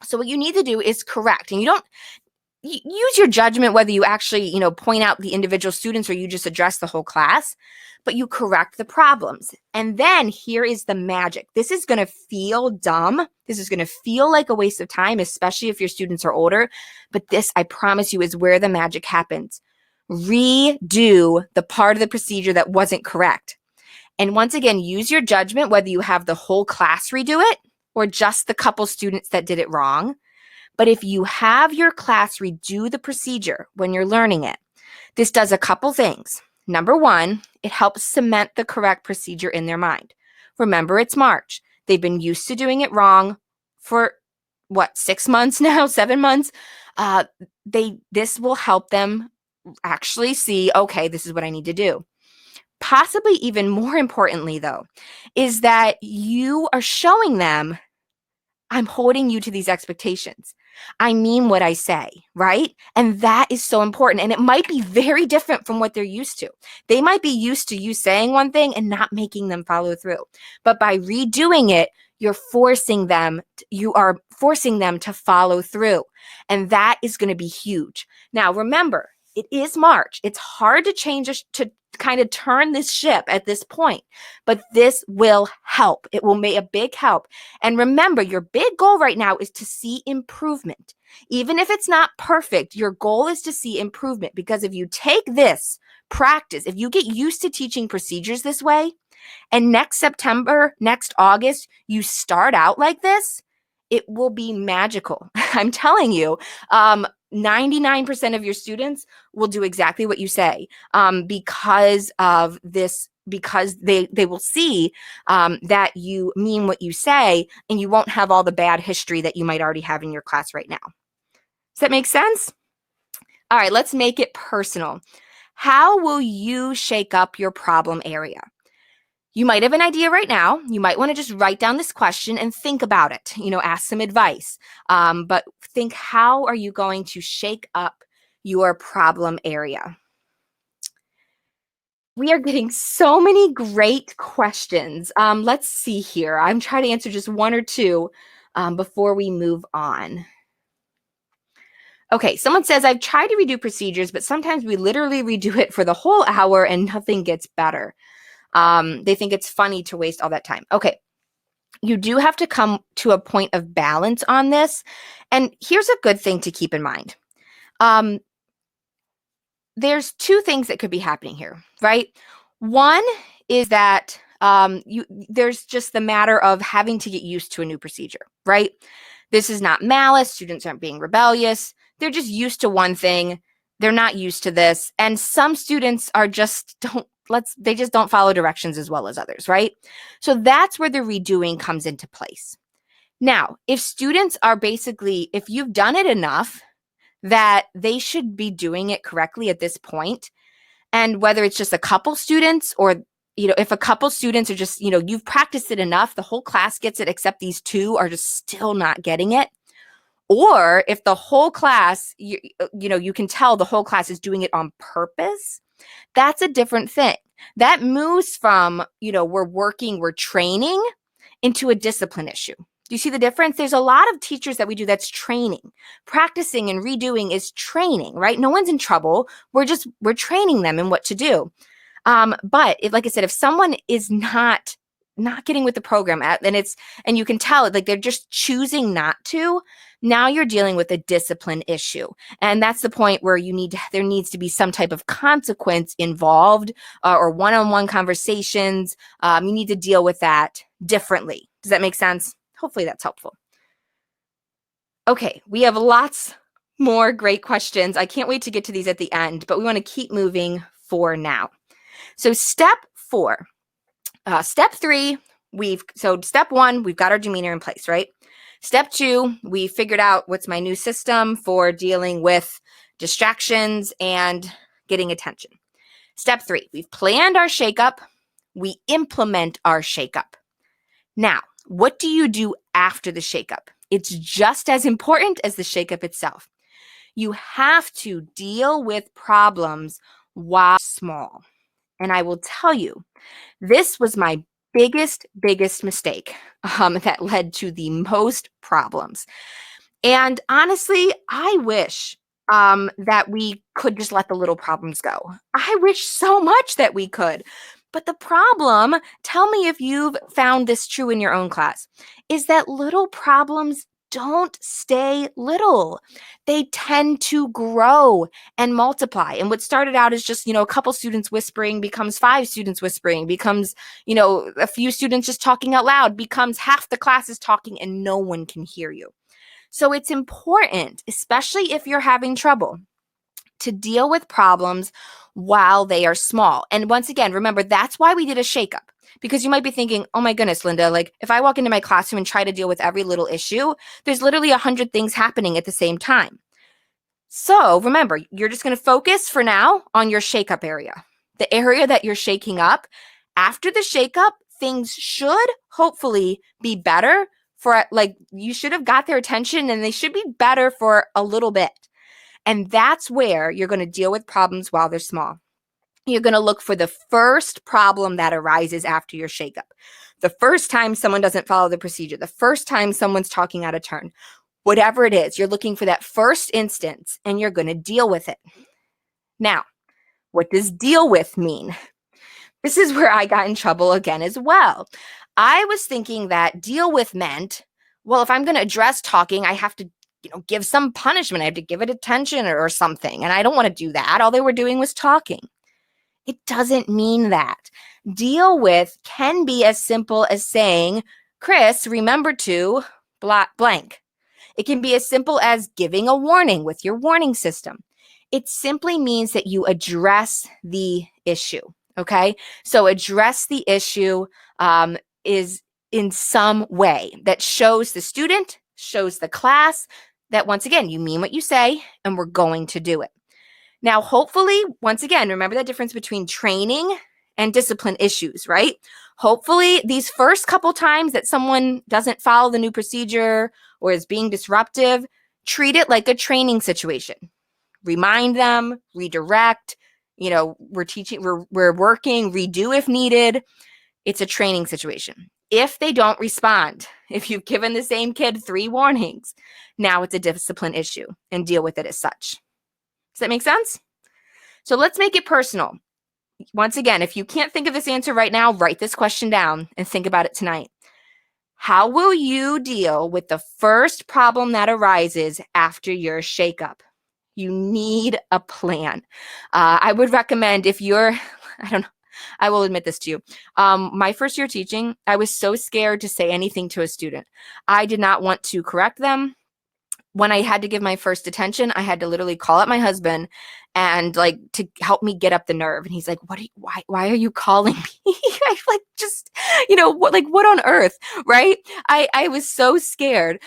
So what you need to do is correct, and you don't use your judgment whether you actually, point out the individual students or you just address the whole class, but you correct the problems. And then here is the magic. This is going to feel dumb. This is going to feel like a waste of time, especially if your students are older. But this, I promise you, is where the magic happens. Redo the part of the procedure that wasn't correct. And once again, use your judgment whether you have the whole class redo it or just the couple students that did it wrong. But if you have your class redo the procedure when you're learning it, this does a couple things. Number 1, it helps cement the correct procedure in their mind. Remember, it's March. They've been used to doing it wrong for, 6 months now, 7 months? This will help them actually see, okay, this is what I need to do. Possibly even more importantly, though, is that you are showing them, I'm holding you to these expectations. I mean what I say, right? And that is so important. And it might be very different from what they're used to. They might be used to you saying one thing and not making them follow through. But by redoing it, you are forcing them to follow through. And that is going to be huge. Now, remember, it is March. It's hard to kind of turn this ship at this point, but this will help. It will make a big help. And remember, your big goal right now is to see improvement. Even if it's not perfect, your goal is to see improvement, because if you take this practice, if you get used to teaching procedures this way, and next September, next August, you start out like this, it will be magical. I'm telling you, 99% of your students will do exactly what you say, because of this, because they will see that you mean what you say, and you won't have all the bad history that you might already have in your class right now. Does that make sense? All right, let's make it personal. How will you shake up your problem area? You might have an idea right now. You might want to just write down this question and think about it, ask some advice. But think, how are you going to shake up your problem area? We are getting so many great questions. Let's see here. I'm trying to answer just one or two before we move on. Okay, someone says, I've tried to redo procedures, but sometimes we literally redo it for the whole hour and nothing gets better. They think it's funny to waste all that time. Okay, you do have to come to a point of balance on this. And here's a good thing to keep in mind. There's two things that could be happening here, right? One is that there's just the matter of having to get used to a new procedure, right? This is not malice. Students aren't being rebellious. They're just used to one thing. They're not used to this. And some students are they just don't follow directions as well as others, right? So that's where the redoing comes into place. Now, if students are if you've done it enough that they should be doing it correctly at this point, and whether it's just a couple students or if a couple students are just, you've practiced it enough, the whole class gets it, except these two are just still not getting it. Or if the whole class, you can tell the whole class is doing it on purpose, that's a different thing. That moves from, we're training into a discipline issue. Do you see the difference? There's a lot of teachers that we do that's training. Practicing and redoing is training, right? No one's in trouble. We're training them in what to do. But like I said, if someone is not getting with the program and you can tell it, like they're just choosing not to, now you're dealing with a discipline issue. And that's the point where there needs to be some type of consequence involved, or one-on-one conversations. You need to deal with that differently. Does that make sense? Hopefully that's helpful. Okay, we have lots more great questions. I can't wait to get to these at the end, but we want to keep moving for now. So step 4. Step 3, step 1, we've got our demeanor in place, right? Step 2, we figured out what's my new system for dealing with distractions and getting attention. Step 3, we've planned our shakeup. We implement our shakeup. Now, what do you do after the shakeup? It's just as important as the shakeup itself. You have to deal with problems while small. And I will tell you, this was my biggest mistake that led to the most problems. And honestly, I wish that we could just let the little problems go. I wish so much that we could. But the problem, tell me if you've found this true in your own class, is that little problems don't stay little. They tend to grow and multiply. And what started out as just, a couple students whispering becomes 5 students whispering, becomes, a few students just talking out loud, becomes half the class is talking and no one can hear you. So it's important, especially if you're having trouble, to deal with problems while they are small. And once again, remember, that's why we did a shakeup. Because you might be thinking, oh my goodness, Linda, like if I walk into my classroom and try to deal with every little issue, there's literally 100 things happening at the same time. So remember, you're just going to focus for now on your shakeup area, the area that you're shaking up. After the shakeup, things should hopefully be better you should have got their attention and they should be better for a little bit. And that's where you're going to deal with problems while they're small. You're going to look for the first problem that arises after your shakeup. The first time someone doesn't follow the procedure, the first time someone's talking out of turn, whatever it is, you're looking for that first instance and you're going to deal with it. Now, what does deal with mean? This is where I got in trouble again as well. I was thinking that deal with meant, well, if I'm going to address talking, I have to give some punishment. I have to give it attention or something. And I don't want to do that. All they were doing was talking. It doesn't mean that. Deal with can be as simple as saying, Chris, remember to blank. It can be as simple as giving a warning with your warning system. It simply means that you address the issue. Okay? So address the issue is in some way that shows the student, shows the class that once again, you mean what you say and we're going to do it. Now, hopefully, once again, remember that difference between training and discipline issues, right? Hopefully, these first couple times that someone doesn't follow the new procedure or is being disruptive, treat it like a training situation. Remind them, redirect, we're teaching, we're working, redo if needed. It's a training situation. If they don't respond, if you've given the same kid 3 warnings, now it's a discipline issue and deal with it as such. Does that make sense? So let's make it personal. Once again, if you can't think of this answer right now, write this question down and think about it tonight. How will you deal with the first problem that arises after your shakeup? You need a plan. I would recommend if you're, I will admit this to you. My first year teaching, I was so scared to say anything to a student. I did not want to correct them. When I had to give my first attention, I had to literally call up my husband and to help me get up the nerve. And he's like, why are you calling me? I what on earth, right? I was so scared.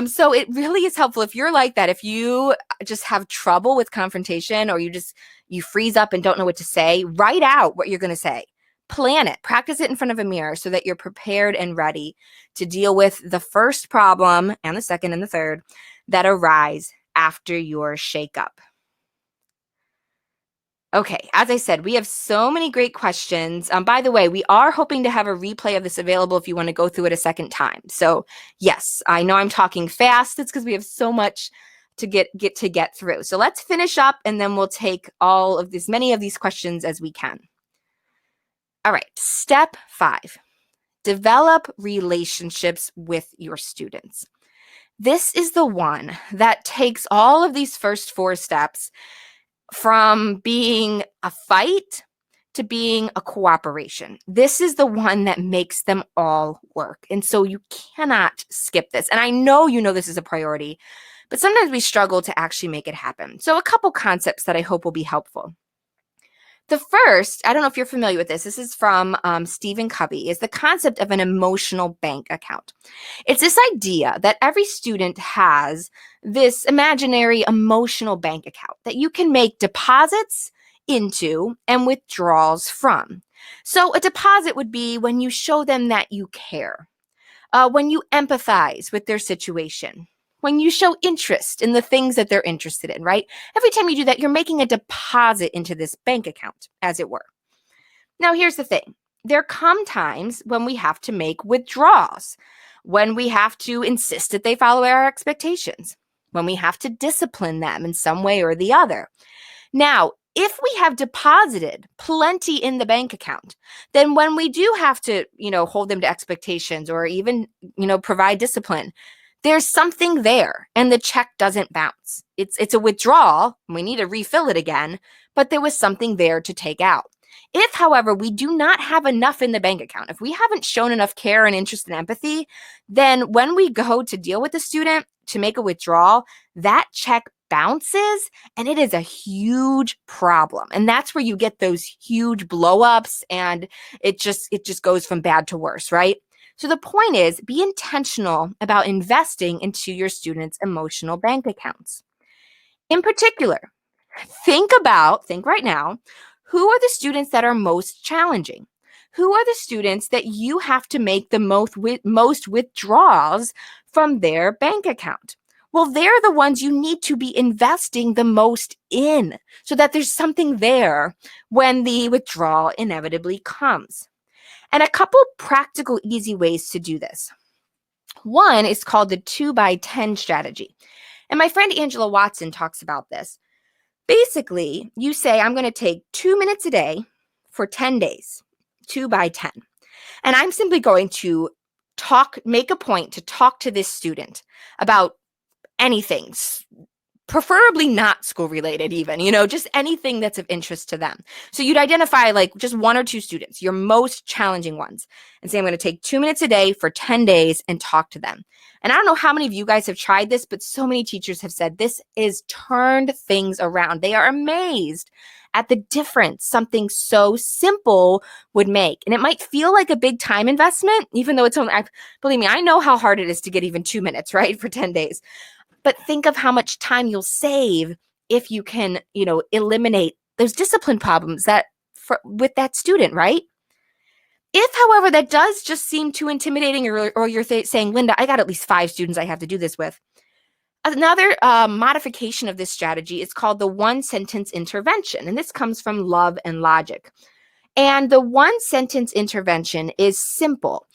So it really is helpful if you're like that, if you just have trouble with confrontation or you freeze up and don't know what to say, write out what you're going to say. Plan it, practice it in front of a mirror so that you're prepared and ready to deal with the first problem and the second and the third that arise after your shakeup. Okay, as I said, we have so many great questions. By the way, we are hoping to have a replay of this available if you want to go through it a second time. So yes, I know I'm talking fast. It's because we have so much to get through. So let's finish up and then we'll take all of this, many of these questions as we can. All right, step 5, develop relationships with your students. This is the one that takes all of these first 4 steps from being a fight to being a cooperation. This is the one that makes them all work. And so you cannot skip this. And I know you know this is a priority, but sometimes we struggle to actually make it happen. So a couple concepts that I hope will be helpful. The first, I don't know if you're familiar with this. This is from Stephen Covey, is the concept of an emotional bank account. It's this idea that every student has this imaginary emotional bank account that you can make deposits into and withdrawals from. So a deposit would be when you show them that you care, when you empathize with their situation, when you show interest in the things that they're interested in, right? Every time you do that, you're making a deposit into this bank account, as it were. Now, here's the thing. There come times when we have to make withdrawals, when we have to insist that they follow our expectations, when we have to discipline them in some way or the other. Now, if we have deposited plenty in the bank account, then when we do have to, hold them to expectations or even, provide discipline, there's something there and the check doesn't bounce. It's a withdrawal. We need to refill it again, but there was something there to take out. If, however, we do not have enough in the bank account, if we haven't shown enough care and interest and empathy, then when we go to deal with the student to make a withdrawal, that check bounces and it is a huge problem. And that's where you get those huge blow-ups and it just goes from bad to worse, right? So the point is, be intentional about investing into your students' emotional bank accounts. In particular, think right now, who are the students that are most challenging? Who are the students that you have to make the most withdrawals from their bank account? Well, they're the ones you need to be investing the most in so that there's something there when the withdrawal inevitably comes. And a couple practical, easy ways to do this. One is called the 2x10 strategy. And my friend Angela Watson talks about this. Basically, you say, I'm going to take 2 minutes a day for 10 days, 2x10. And I'm simply going to make a point to talk to this student about anything, preferably not school related even, just anything that's of interest to them. So you'd identify like just 1 or 2 students, your most challenging ones, and say, I'm going to take 2 minutes a day for 10 days and talk to them. And I don't know how many of you guys have tried this, but so many teachers have said this has turned things around. They are amazed at the difference something so simple would make. And it might feel like a big time investment, even though it's only, believe me, I know how hard it is to get even 2 minutes, right, for 10 days. But think of how much time you'll save if you can, eliminate those discipline problems with that student, right? If, however, that does just seem too intimidating or you're saying, Linda, I got at least 5 students I have to do this with. Another modification of this strategy is called the 1-sentence intervention. And this comes from Love and Logic. And the 1-sentence intervention is simple.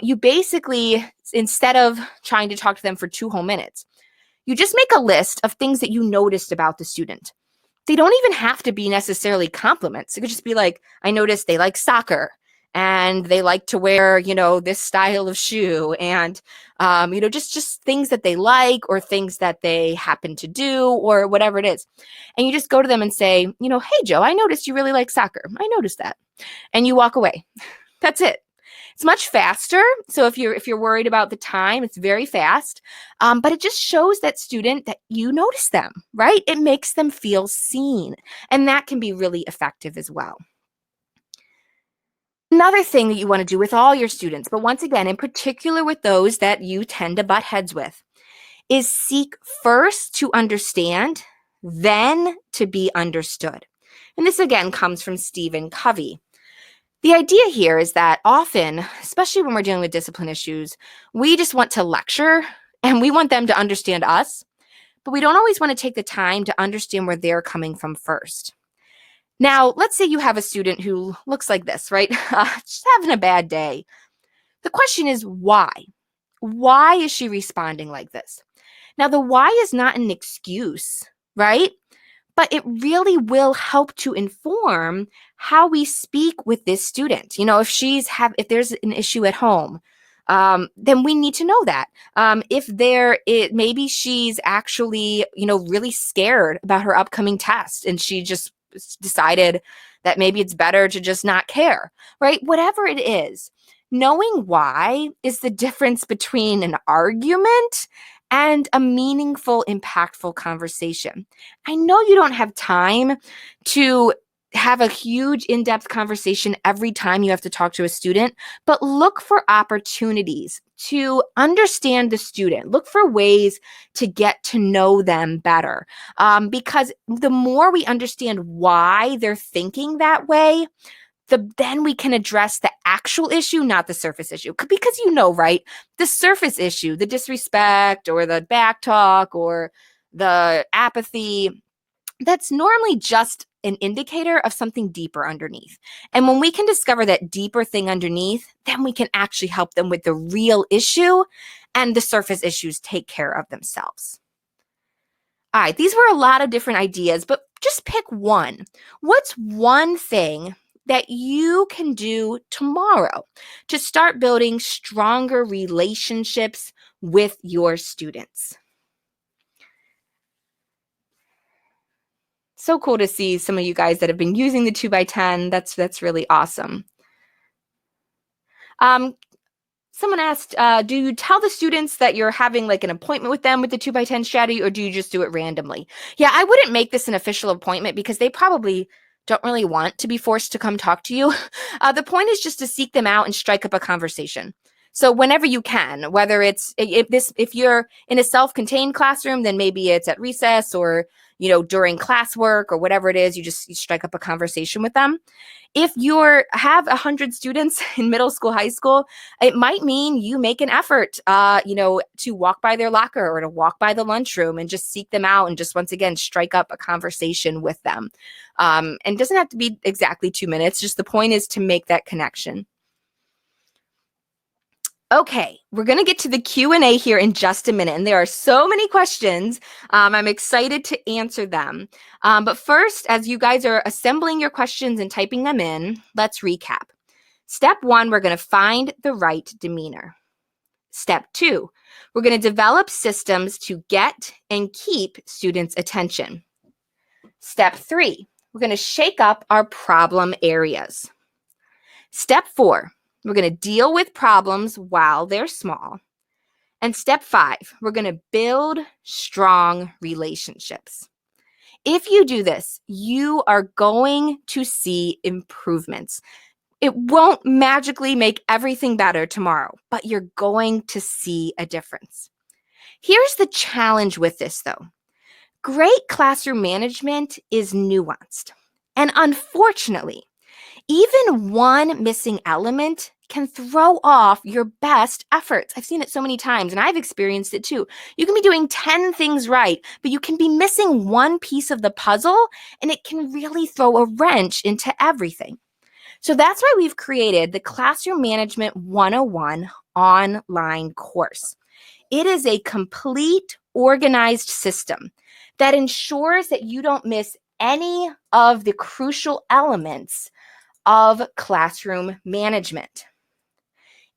You basically, instead of trying to talk to them for 2 whole minutes, you just make a list of things that you noticed about the student. They don't even have to be necessarily compliments. It could just be like, I noticed they like soccer and they like to wear, this style of shoe and, just things that they like or things that they happen to do or whatever it is. And you just go to them and say, hey, Joe, I noticed you really like soccer. I noticed that. And you walk away. That's it. It's much faster. So if you're worried about the time, it's very fast. But it just shows that student that you notice them, right? It makes them feel seen. And that can be really effective as well. Another thing that you want to do with all your students, but once again, in particular with those that you tend to butt heads with, is seek first to understand, then to be understood. And this again comes from Stephen Covey. The idea here is that often, especially when we're dealing with discipline issues, we just want to lecture and we want them to understand us, but we don't always want to take the time to understand where they're coming from first. Now, let's say you have a student who looks like this, right? Just having a bad day. The question is why? Why is she responding like this? Now, the why is not an excuse, right? But it really will help to inform how we speak with this student. If there's an issue at home, then we need to know that. Maybe she's actually, really scared about her upcoming test and she just decided that maybe it's better to just not care, right? Whatever it is, knowing why is the difference between an argument and a meaningful, impactful conversation. I know you don't have time to have a huge in-depth conversation every time you have to talk to a student, but look for opportunities to understand the student. Look for ways to get to know them better. Because the more we understand why they're thinking that way, then we can address the actual issue, not the surface issue. Because right, the surface issue, the disrespect or the back talk or the apathy, that's normally just an indicator of something deeper underneath. And when we can discover that deeper thing underneath, then we can actually help them with the real issue, and the surface issues take care of themselves. All right, these were a lot of different ideas, but just pick one. What's one thing that you can do tomorrow to start building stronger relationships with your students? So cool to see some of you guys that have been using the 2x10. That's really awesome. Someone asked, do you tell the students that you're having like an appointment with them with the 2x10 strategy, or do you just do it randomly? Yeah, I wouldn't make this an official appointment because they probably don't really want to be forced to come talk to you. The point is just to seek them out and strike up a conversation. So whenever you can, whether if you're in a self-contained classroom, then maybe it's at recess or during classwork or whatever it is, you strike up a conversation with them. If you have 100 students in middle school, high school, it might mean you make an effort, to walk by their locker or to walk by the lunchroom and just seek them out and just once again strike up a conversation with them. And it doesn't have to be exactly 2 minutes. Just the point is to make that connection. Okay, we're going to get to the Q&A here in just a minute, and there are so many questions. I'm excited to answer them. But first, as you guys are assembling your questions and typing them in, let's recap. Step 1, we're going to find the right demeanor. Step 2, we're going to develop systems to get and keep students' attention. Step 3, we're going to shake up our problem areas. Step 4, we're going to deal with problems while they're small. And step 5, we're going to build strong relationships. If you do this, you are going to see improvements. It won't magically make everything better tomorrow, but you're going to see a difference. Here's the challenge with this, though. Great classroom management is nuanced. And unfortunately, even one missing element can throw off your best efforts. I've seen it so many times, and I've experienced it too. You can be doing 10 things right, but you can be missing one piece of the puzzle, and it can really throw a wrench into everything. So that's why we've created the Classroom Management 101 online course. It is a complete, organized system that ensures that you don't miss any of the crucial elements of classroom management.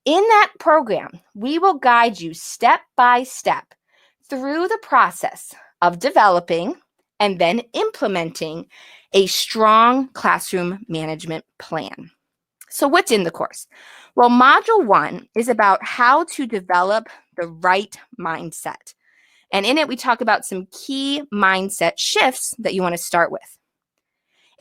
In that program, we will guide you step by step through the process of developing and then implementing a strong classroom management plan. So what's in the course? Well, Module 1 is about how to develop the right mindset. And in it, we talk about some key mindset shifts that you want to start with.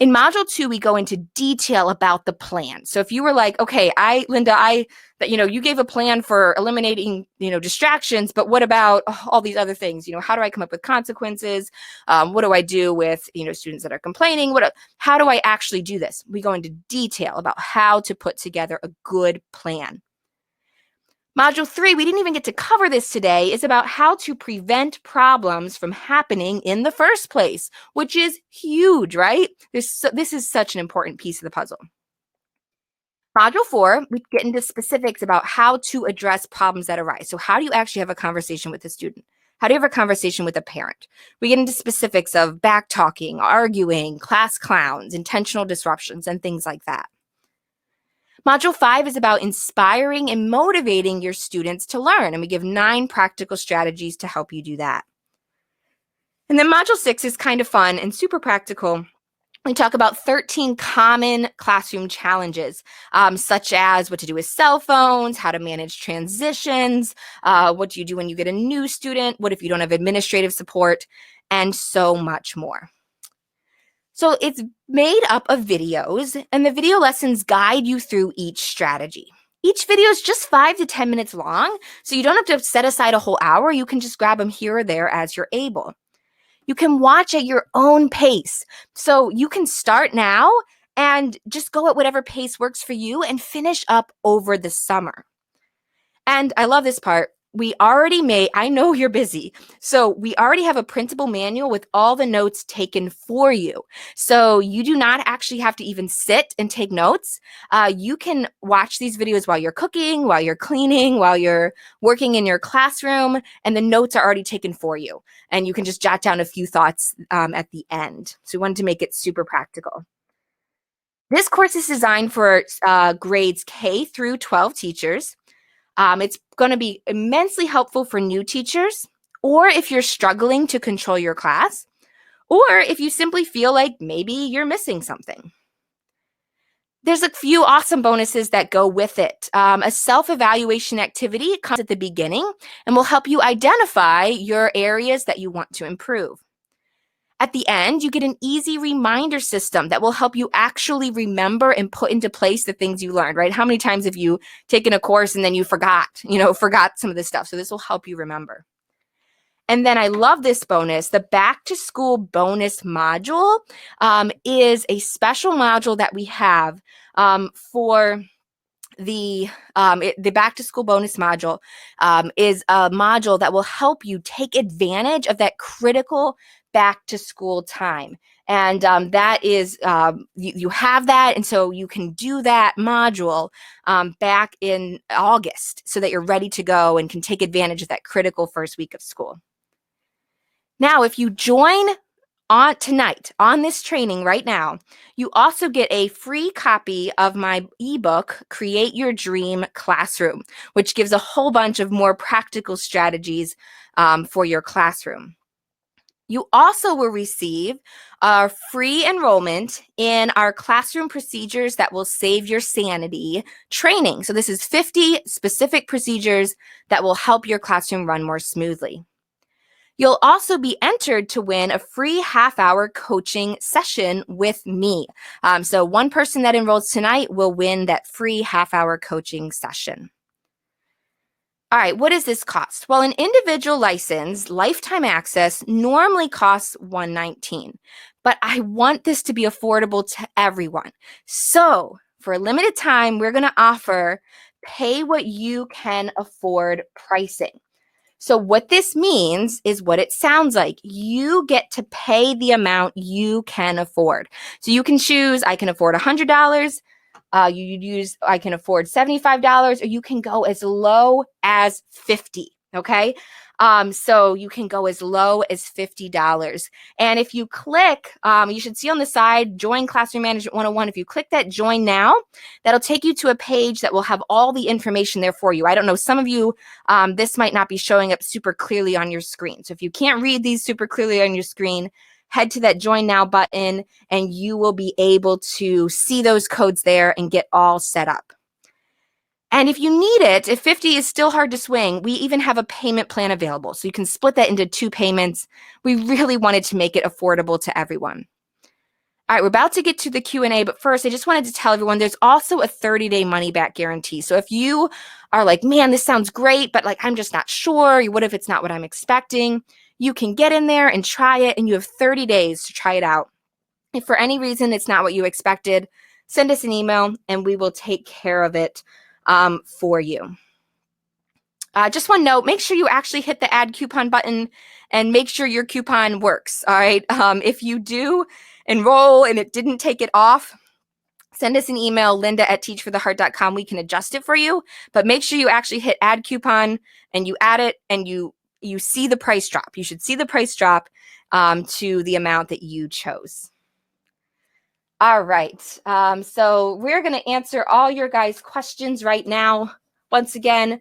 In module 2, we go into detail about the plan. So if you were like, okay, Linda, you gave a plan for eliminating, distractions, but what about all these other things? How do I come up with consequences? What do I do with, students that are complaining? How do I actually do this? We go into detail about how to put together a good plan. Module 3, we didn't even get to cover this today, is about how to prevent problems from happening in the first place, which is huge, right? This is such an important piece of the puzzle. Module 4, we get into specifics about how to address problems that arise. So how do you actually have a conversation with a student? How do you have a conversation with a parent? We get into specifics of back-talking, arguing, class clowns, intentional disruptions, and things like that. Module 5 is about inspiring and motivating your students to learn, and we give 9 practical strategies to help you do that. And then Module 6 is kind of fun and super practical. We talk about 13 common classroom challenges, such as what to do with cell phones, how to manage transitions, what do you do when you get a new student, what if you don't have administrative support, and so much more. So it's made up of videos, and the video lessons guide you through each strategy. Each video is just 5 to 10 minutes long, so you don't have to set aside a whole hour. You can just grab them here or there as you're able. You can watch at your own pace. So you can start now and just go at whatever pace works for you and finish up over the summer. And I love this part. I know you're busy, so we already have a printable manual with all the notes taken for you. So you do not actually have to even sit and take notes. You can watch these videos while you're cooking, while you're cleaning, while you're working in your classroom, and the notes are already taken for you. And you can just jot down a few thoughts at the end. So we wanted to make it super practical. This course is designed for grades K through 12 teachers. It's going to be immensely helpful for new teachers, or if you're struggling to control your class, or if you simply feel like maybe you're missing something. There's a few awesome bonuses that go with it. A self-evaluation activity comes at the beginning and will help you identify your areas that you want to improve. At the end, you get an easy reminder system that will help you actually remember and put into place the things you learned, right? How many times have you taken a course and then you forgot some of this stuff? So this will help you remember. And then I love this bonus. The back to school bonus module is a special module that we have for the back to school bonus module is a module that will help you take advantage of that critical back to school time. And that is, you have that. And so you can do that module back in August so that you're ready to go and can take advantage of that critical first week of school. Now, if you join tonight on this training right now, you also get a free copy of my ebook, Create Your Dream Classroom, which gives a whole bunch of more practical strategies for your classroom. You also will receive our free enrollment in our classroom procedures that will save your sanity training. So this is 50 specific procedures that will help your classroom run more smoothly. You'll also be entered to win a free half-hour coaching session with me. So one person that enrolls tonight will win that free half-hour coaching session. All right, what does this cost? Well, an individual license, lifetime access, normally costs $119, but I want this to be affordable to everyone. So for a limited time, we're going to offer pay what you can afford pricing. So what this means is what it sounds like. You get to pay the amount you can afford. So you can choose, I can afford $100, I can afford $75, or you can go as low as $50, okay? So you can go as low as $50. And if you click, you should see on the side, Join Classroom Management 101. If you click that Join Now, that'll take you to a page that will have all the information there for you. I don't know, some of you, this might not be showing up super clearly on your screen. So if you can't read these super clearly on your screen, head to that Join Now button and you will be able to see those codes there and get all set up. And if you need it, if 50 is still hard to swing, we even have a payment plan available. So you can split that into 2 payments. We really wanted to make it affordable to everyone. All right, we're about to get to the Q&A, but first I just wanted to tell everyone there's also a 30-day money-back guarantee. So if you are like, man, this sounds great, but like I'm just not sure, what if it's not what I'm expecting? You can get in there and try it, and you have 30 days to try it out. If for any reason it's not what you expected, send us an email and we will take care of it for you. Just one note, make sure you actually hit the add coupon button and make sure your coupon works, all right? If you do enroll and it didn't take it off, send us an email, linda@teachfortheheart.com. We can adjust it for you, but make sure you actually hit add coupon and you add it and you see the price drop. You should see the price drop to the amount that you chose. All right, so we're going to answer all your guys' questions right now. Once again,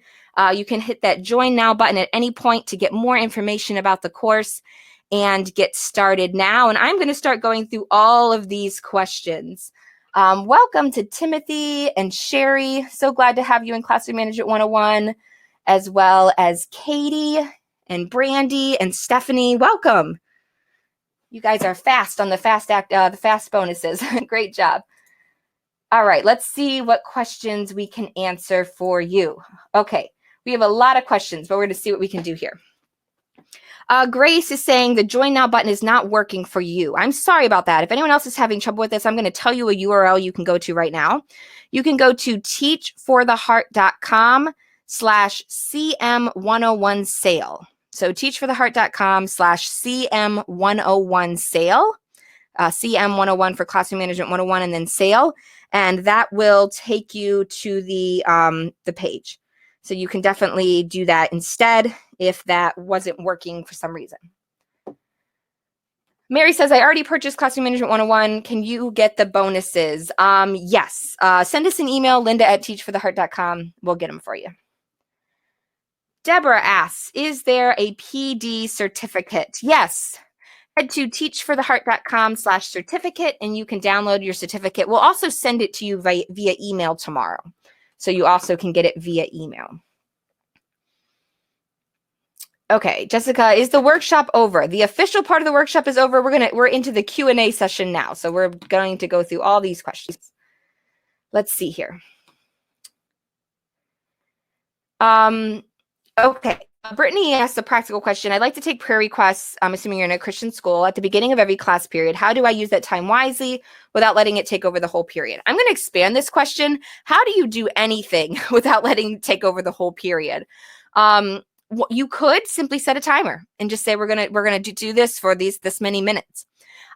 you can hit that join now button at any point to get more information about the course and get started now. And I'm going to start going through all of these questions. Welcome to Timothy and Sherry. So glad to have you in Classroom Management 101, as well as Katie and Brandy and Stephanie. Welcome. You guys are fast on the fast bonuses. Great job. All right, let's see what questions we can answer for you. Okay, we have a lot of questions, but we're going to see what we can do here. Grace is saying the join now button is not working for you. I'm sorry about that. If anyone else is having trouble with this, I'm going to tell you a URL you can go to right now. You can go to teachfortheheart.com/CM101 sale. So teachfortheheart.com/CM101 sale, CM101 for Classroom Management 101 and then sale. And that will take you to the page. So you can definitely do that instead if that wasn't working for some reason. Mary says, I already purchased Classroom Management 101. Can you get the bonuses? Yes. Send us an email, linda@teachfortheheart.com. We'll get them for you. Deborah asks, is there a PD certificate? Yes. Head to teachfortheheart.com/certificate and you can download your certificate. We'll also send it to you via email tomorrow. So you also can get it via email. Okay, Jessica, is the workshop over? The official part of the workshop is over. We're into the Q&A session now. So we're going to go through all these questions. Let's see here. Okay. Brittany asked a practical question. I'd like to take prayer requests. I'm assuming you're in a Christian school at the beginning of every class period. How do I use that time wisely without letting it take over the whole period? I'm going to expand this question. How do you do anything without letting it take over the whole period? You could simply set a timer and just say, we're going to do this for this many minutes.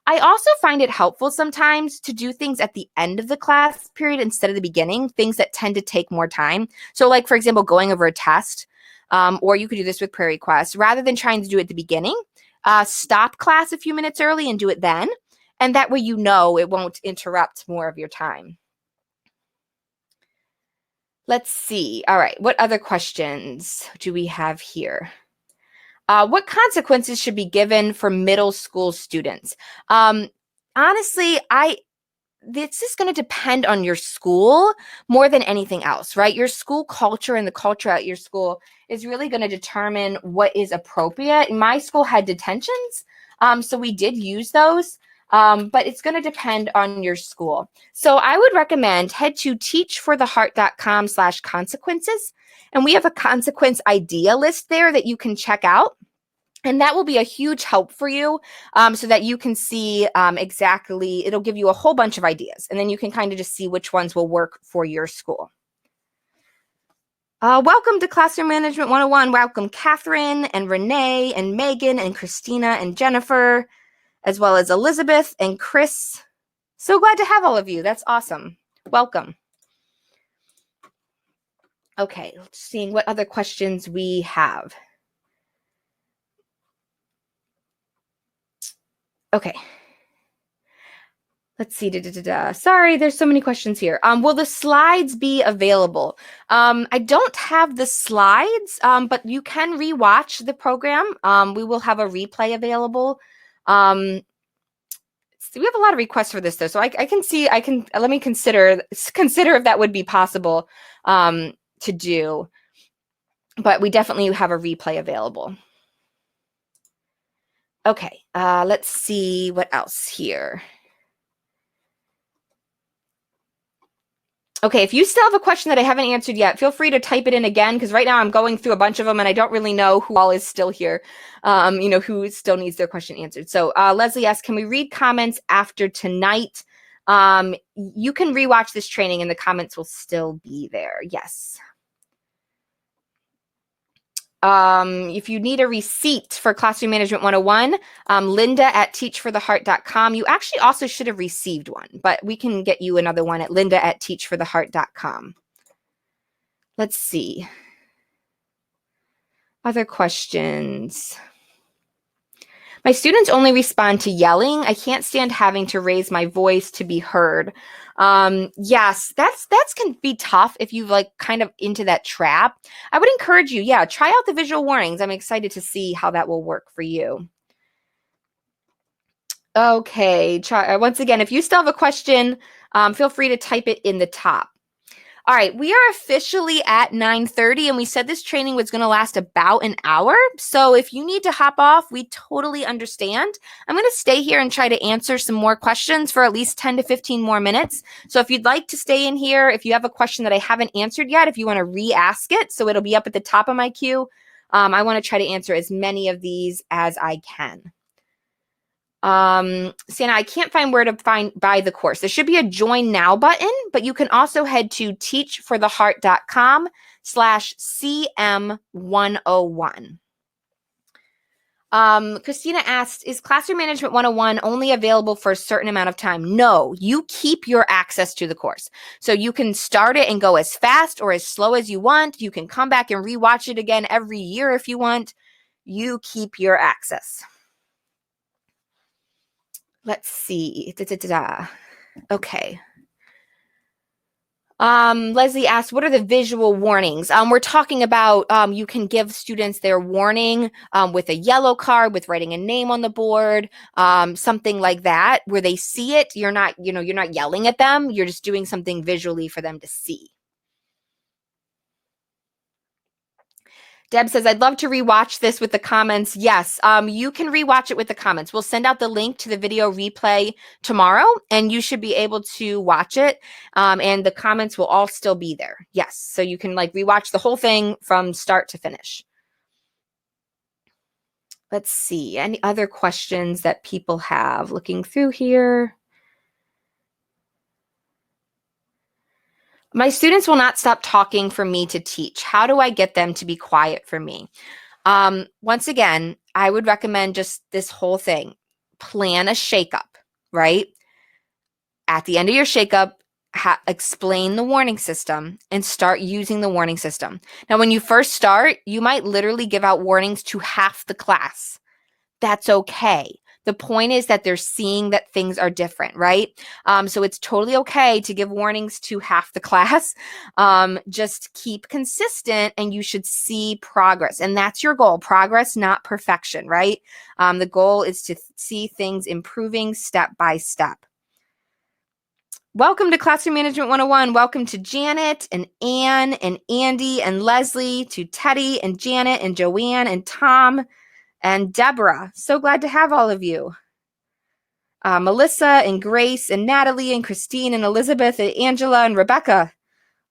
I also find it helpful sometimes to do things at the end of the class period instead of the beginning, things that tend to take more time. So like, for example, going over a test, or you could do this with prayer requests. Rather than trying to do it at the beginning, stop class a few minutes early and do it then. And that way you know it won't interrupt more of your time. Let's see. All right. What other questions do we have here? What consequences should be given for middle school students? Honestly, this is going to depend on your school more than anything else, right? Your school culture and the culture at your school is really going to determine what is appropriate. My school had detentions, so we did use those, but it's going to depend on your school. So I would recommend head to teachfortheheart.com/consequences, and we have a consequence idea list there that you can check out. And that will be a huge help for you so that you can see exactly, it'll give you a whole bunch of ideas. And then you can kind of just see which ones will work for your school. Welcome to Classroom Management 101. Welcome Catherine and Renee and Megan and Christina and Jennifer, as well as Elizabeth and Chris. So glad to have all of you. That's awesome. Welcome. Okay, let's see what other questions we have. Okay. Let's see. Sorry, there's so many questions here. Will the slides be available? I don't have the slides, but you can rewatch the program. We will have a replay available. We have a lot of requests for this though, so let me consider if that would be possible to do. But we definitely have a replay available. Okay, let's see what else here. Okay, if you still have a question that I haven't answered yet, feel free to type it in again, because right now I'm going through a bunch of them and I don't really know who all is still here, who still needs their question answered. So Leslie asks, can we read comments after tonight? You can rewatch this training and the comments will still be there. Yes. If you need a receipt for Classroom Management 101, Linda at teachfortheheart.com. You actually also should have received one, but we can get you another one at Linda at teachfortheheart.com. Let's see. Other questions. My students only respond to yelling. I can't stand having to raise my voice to be heard. Yes, that's can be tough if you like kind of into that trap. I would encourage you, yeah, try out the visual warnings. I'm excited to see how that will work for you. Okay, once again, if you still have a question, feel free to type it in the top. All right, we are officially at 9:30, and we said this training was going to last about an hour. So if you need to hop off, we totally understand. I'm going to stay here and try to answer some more questions for at least 10 to 15 more minutes. So if you'd like to stay in here, if you have a question that I haven't answered yet, if you want to re-ask it, so it'll be up at the top of my queue, I want to try to answer as many of these as I can. Sienna, I can't find where to buy the course. There should be a join now button, but you can also head to teachfortheheart.com/CM101. Christina asked, is Classroom Management 101 only available for a certain amount of time? No, you keep your access to the course. So you can start it and go as fast or as slow as you want. You can come back and rewatch it again every year if you want. You keep your access. Let's see. Okay. Leslie asked, what are the visual warnings? We're talking about you can give students their warning with a yellow card, with writing a name on the board, something like that, where they see it. You're not yelling at them. You're just doing something visually for them to see. Deb says, I'd love to rewatch this with the comments. Yes, you can rewatch it with the comments. We'll send out the link to the video replay tomorrow, and you should be able to watch it, and the comments will all still be there. Yes, so you can like rewatch the whole thing from start to finish. Let's see, any other questions that people have? Looking through here. My students will not stop talking for me to teach. How do I get them to be quiet for me? Once again, I would recommend just this whole thing. Plan a shakeup, right? At the end of your shakeup, explain the warning system and start using the warning system. Now, when you first start, you might literally give out warnings to half the class. That's okay. The point is that they're seeing that things are different, right? So it's totally okay to give warnings to half the class. Just keep consistent and you should see progress. And that's your goal, progress, not perfection, right? The goal is to see things improving step by step. Welcome to Classroom Management 101. Welcome to Janet and Anne and Andy and Leslie, to Teddy and Janet and Joanne and Tom and Deborah. So glad to have all of you. Melissa and Grace and Natalie and Christine and Elizabeth and Angela and Rebecca.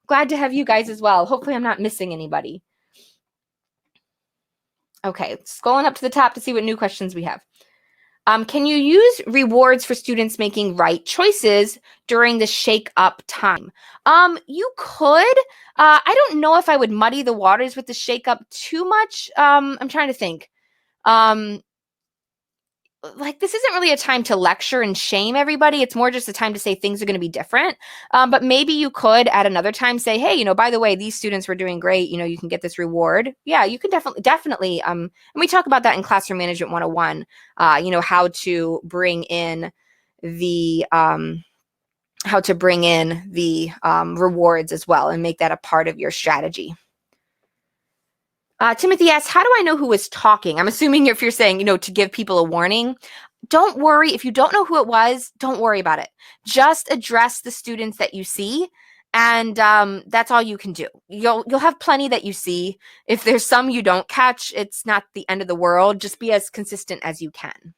Glad to have you guys as well. Hopefully I'm not missing anybody. Okay, scrolling up to the top to see what new questions we have. Can you use rewards for students making right choices during the shake up time? You could. I don't know if I would muddy the waters with the shake up too much. I'm trying to think. Like, this isn't really a time to lecture and shame everybody. It's more just a time to say things are going to be different. But maybe you could at another time say, hey, by the way, these students were doing great. You can get this reward. Yeah, you can definitely. And we talk about that in Classroom Management 101, how to bring in the, rewards as well and make that a part of your strategy. Timothy asks, how do I know who is talking? I'm assuming if you're saying, to give people a warning. Don't worry. If you don't know who it was, don't worry about it. Just address the students that you see, and that's all you can do. You'll have plenty that you see. If there's some you don't catch, it's not the end of the world. Just be as consistent as you can.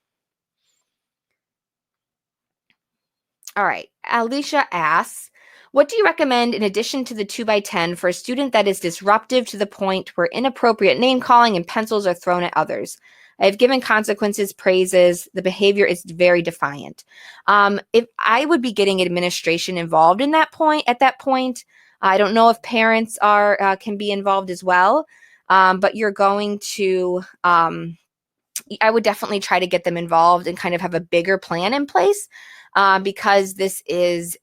All right. Alicia asks, What do you recommend in addition to the 2x10 for a student that is disruptive to the point where inappropriate name calling and pencils are thrown at others? I have given consequences, praises. The behavior is very defiant. If I would be getting administration involved in that point, at that point, I don't know if parents are can be involved as well, but you're going to. I would definitely try to get them involved and kind of have a bigger plan in place, because this is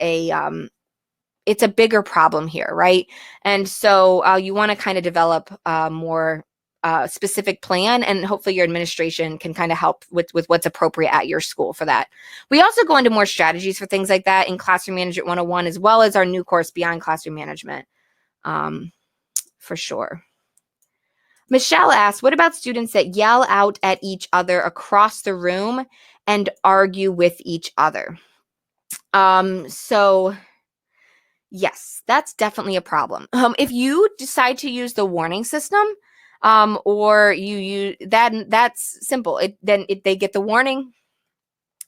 it's a bigger problem here, right? And so you want to kind of develop a more specific plan, and hopefully your administration can kind of help with what's appropriate at your school for that. We also go into more strategies for things like that in Classroom Management 101, as well as our new course, Beyond Classroom Management, for sure. Michelle asks, what about students that yell out at each other across the room and argue with each other? So yes, that's definitely a problem. If you decide to use the warning system, or you use that, that's simple. They get the warning.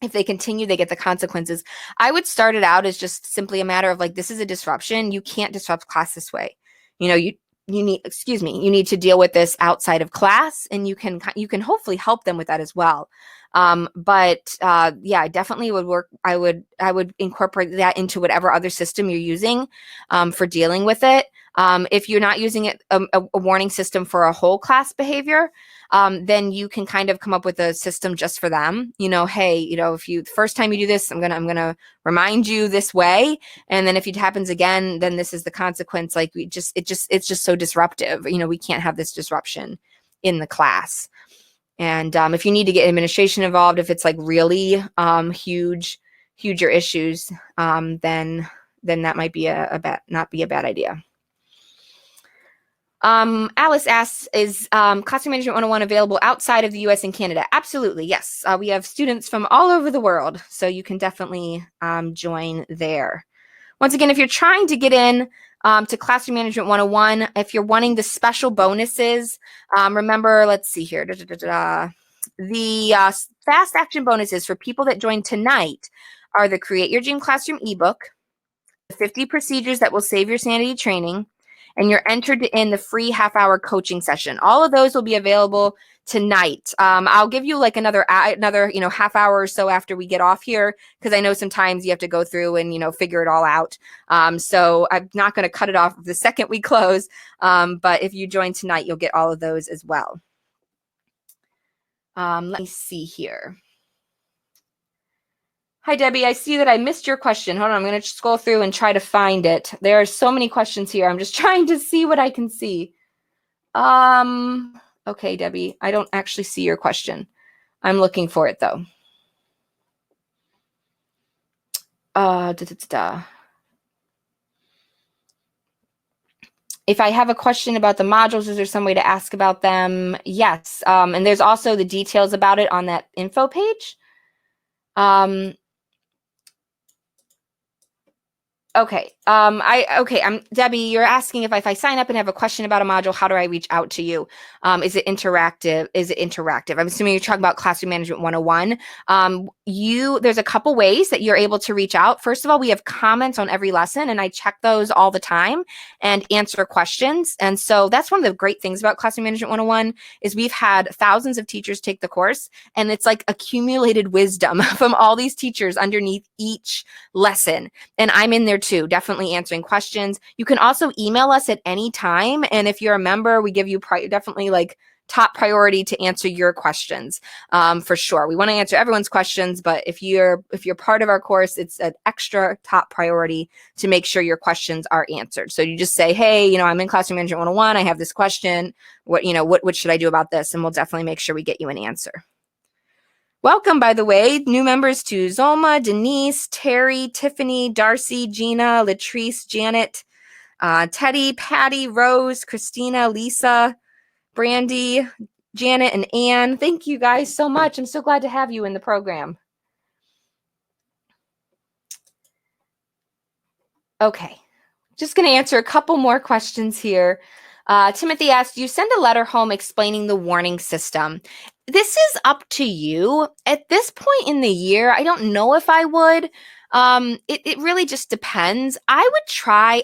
If they continue, they get the consequences. I would start it out as just simply a matter of like, this is a disruption. You can't disrupt class this way. You need, excuse me, you need to deal with this outside of class, and you can hopefully help them with that as well. But yeah, I definitely would work. I would incorporate that into whatever other system you're using for dealing with it. If you're not using it, a warning system for a whole class behavior, then you can kind of come up with a system just for them. Hey, if the first time you do this, I'm gonna remind you this way, and then if it happens again, then this is the consequence. Like it's just so disruptive. We can't have this disruption in the class. And if you need to get administration involved, if it's like really huger issues, then that might be not be a bad idea. Alice asks, is Classroom Management 101 available outside of the US and Canada? Absolutely, yes. We have students from all over the world, so you can definitely join there. Once again, if you're trying to get in to Classroom Management 101, if you're wanting the special bonuses, remember, let's see here. The fast action bonuses for people that join tonight are the Create Your Dream Classroom ebook, the 50 procedures that will save your sanity training, and you're entered in the free half-hour coaching session. All of those will be available tonight. I'll give you like another half hour or so after we get off here, because I know sometimes you have to go through and figure it all out. So I'm not going to cut it off the second we close. But if you join tonight, you'll get all of those as well. Let me see here. Hi, Debbie. I see that I missed your question. Hold on. I'm going to scroll through and try to find it. There are so many questions here. I'm just trying to see what I can see. Okay, Debbie, I don't actually see your question. I'm looking for it though. If I have a question about the modules, is there some way to ask about them? Yes. And there's also the details about it on that info page. Okay. I'm Debbie, you're asking if I sign up and have a question about a module, how do I reach out to you? Is it interactive? I'm assuming you're talking about Classroom Management 101. There's a couple ways that you're able to reach out. First of all, we have comments on every lesson, and I check those all the time and answer questions. And so that's one of the great things about Classroom Management 101 is we've had thousands of teachers take the course, and it's like accumulated wisdom from all these teachers underneath each lesson. And I'm in there too, definitely answering questions. You can also email us at any time. And if you're a member, we give you definitely like top priority to answer your questions, for sure. We want to answer everyone's questions, but if you're part of our course, it's an extra top priority to make sure your questions are answered. So you just say, hey, I'm in Classroom Management 101. I have this question. What should I do about this? And we'll definitely make sure we get you an answer. Welcome, by the way, new members to Zolma, Denise, Terry, Tiffany, Darcy, Gina, Latrice, Janet, Teddy, Patty, Rose, Christina, Lisa, Brandy, Janet, and Anne. Thank you guys so much. I'm so glad to have you in the program. Okay, just going to answer a couple more questions here. Timothy asked, you send a letter home explaining the warning system. This is up to you. At this point in the year, I don't know if I would. It really just depends. I would try.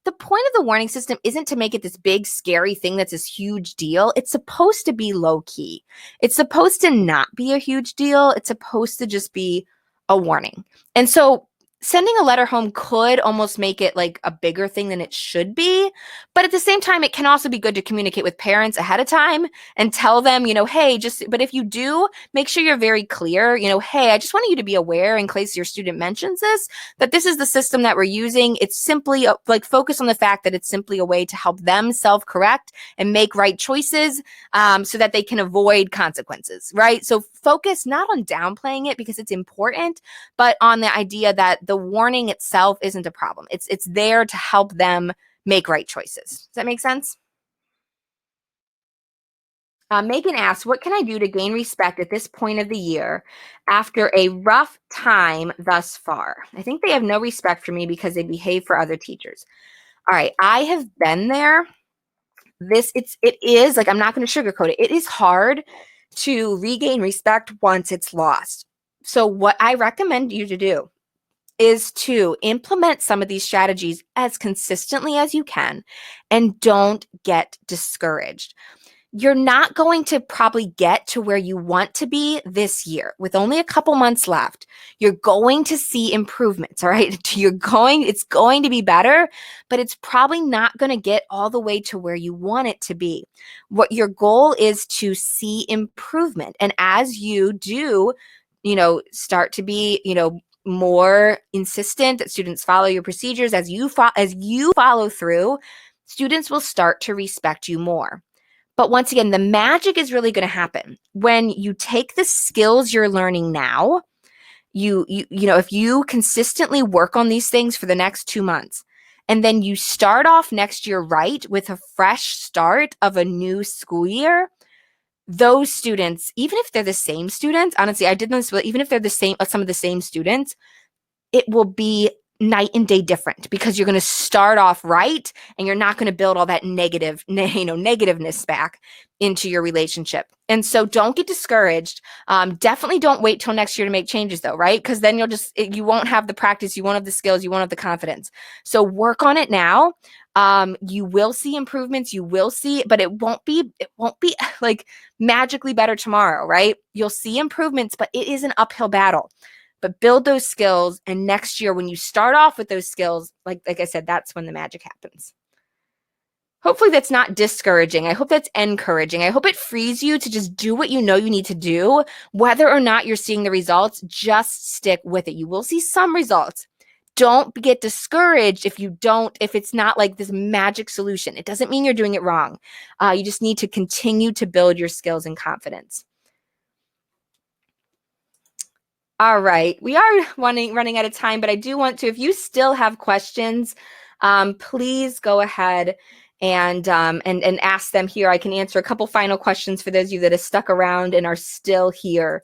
The point of the warning system isn't to make it this big, scary thing that's this huge deal. It's supposed to be low key. It's supposed to not be a huge deal. It's supposed to just be a warning. And so sending a letter home could almost make it like a bigger thing than it should be. But at the same time, it can also be good to communicate with parents ahead of time and tell them, hey, but if you do, make sure you're very clear, hey, I just want you to be aware in case your student mentions this, that this is the system that we're using. It's simply like focus on the fact that it's simply a way to help them self-correct and make right choices so that they can avoid consequences, right? So focus not on downplaying it because it's important, but on the idea that the warning itself isn't a problem. It's there to help them make right choices. Does that make sense? Megan asks, what can I do to gain respect at this point of the year after a rough time thus far? I think they have no respect for me because they behave for other teachers. All right, I have been there. It is like, I'm not going to sugarcoat it. It is hard to regain respect once it's lost. So what I recommend you to do is to implement some of these strategies as consistently as you can and don't get discouraged. You're not going to probably get to where you want to be this year with only a couple months left. You're going to see improvements, all right? It's going to be better, but it's probably not going to get all the way to where you want it to be. What your goal is to see improvement. And as you do, start to be, more insistent that students follow your procedures, as you follow through, students will start to respect you more. But once again, the magic is really going to happen when you take the skills you're learning now. If you consistently work on these things for the next 2 months, and then you start off next year right with a fresh start of a new school year, those students, even if they're the same students, honestly, I did this, but even if they're the same, some of the same students, it will be night and day different because you're going to start off right and you're not going to build all that negativeness back into your relationship. And so don't get discouraged. Definitely don't wait till next year to make changes though, right? Because then you won't have the practice, you won't have the skills, you won't have the confidence. So work on it now. You will see improvements, but it won't be like magically better tomorrow, right? You'll see improvements, but it is an uphill battle. But build those skills, and next year when you start off with those skills, like I said, that's when the magic happens. Hopefully that's not discouraging. I hope that's encouraging. I hope it frees you to just do what you know you need to do. Whether or not you're seeing the results, just stick with it. You will see some results. Don't get discouraged if it's not like this magic solution. It doesn't mean you're doing it wrong. You just need to continue to build your skills and confidence. All right, we are running out of time, but I do want to, if you still have questions, please go ahead and ask them here. I can answer a couple final questions for those of you that have stuck around and are still here.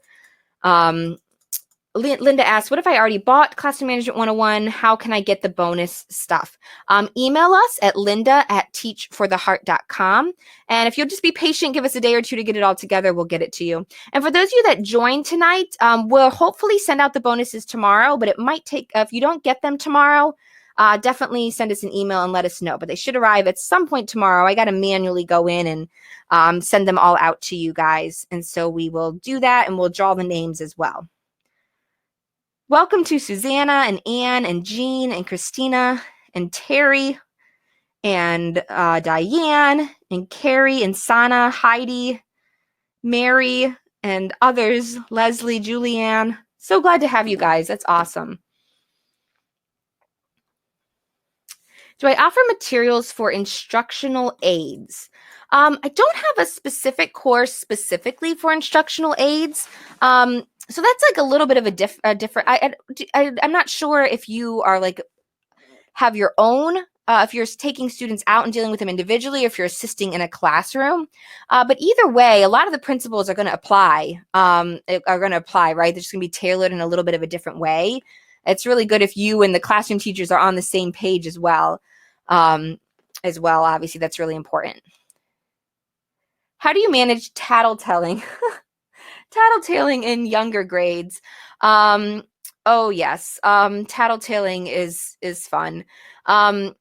Linda asks, what if I already bought Classroom Management 101? How can I get the bonus stuff? Email us at linda@teachfortheheart.com. And if you'll just be patient, give us a day or two to get it all together, we'll get it to you. And for those of you that joined tonight, we'll hopefully send out the bonuses tomorrow, but it might take, if you don't get them tomorrow, definitely send us an email and let us know. But they should arrive at some point tomorrow. I got to manually go in and send them all out to you guys. And so we will do that, and we'll draw the names as well. Welcome to Susanna and Anne and Jean and Christina and Terry and Diane and Carrie and Sana, Heidi, Mary, and others, Leslie, Julianne. So glad to have you guys. That's awesome. Do I offer materials for instructional aids? I don't have a specific course specifically for instructional aids. So that's like a little bit of a different. I'm not sure if you are like have your own. If you're taking students out and dealing with them individually, or if you're assisting in a classroom. But either way, a lot of the principles are going to apply. Right? They're just going to be tailored in a little bit of a different way. It's really good if you and the classroom teachers are on the same page as well. Obviously, that's really important. How do you manage tattletelling? Tattletelling in younger grades. Oh yes. Tattletaling is fun. Um,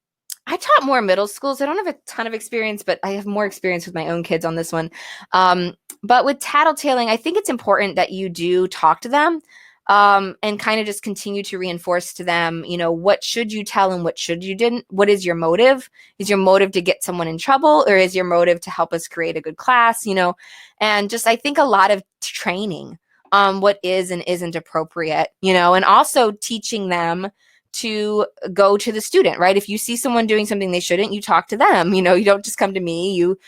I taught more middle schools. I don't have a ton of experience, but I have more experience with my own kids on this one. Um, but with tattletaling, I think it's important that you do talk to them, and kind of just continue to reinforce to them, what should you tell and what should you didn't. What is your motive? Is your motive to get someone in trouble, or is your motive to help us create a good class? And just I think a lot of training what is and isn't appropriate, and also teaching them to go to the student, right? If you see someone doing something they shouldn't, you talk to them. You don't just come to me. You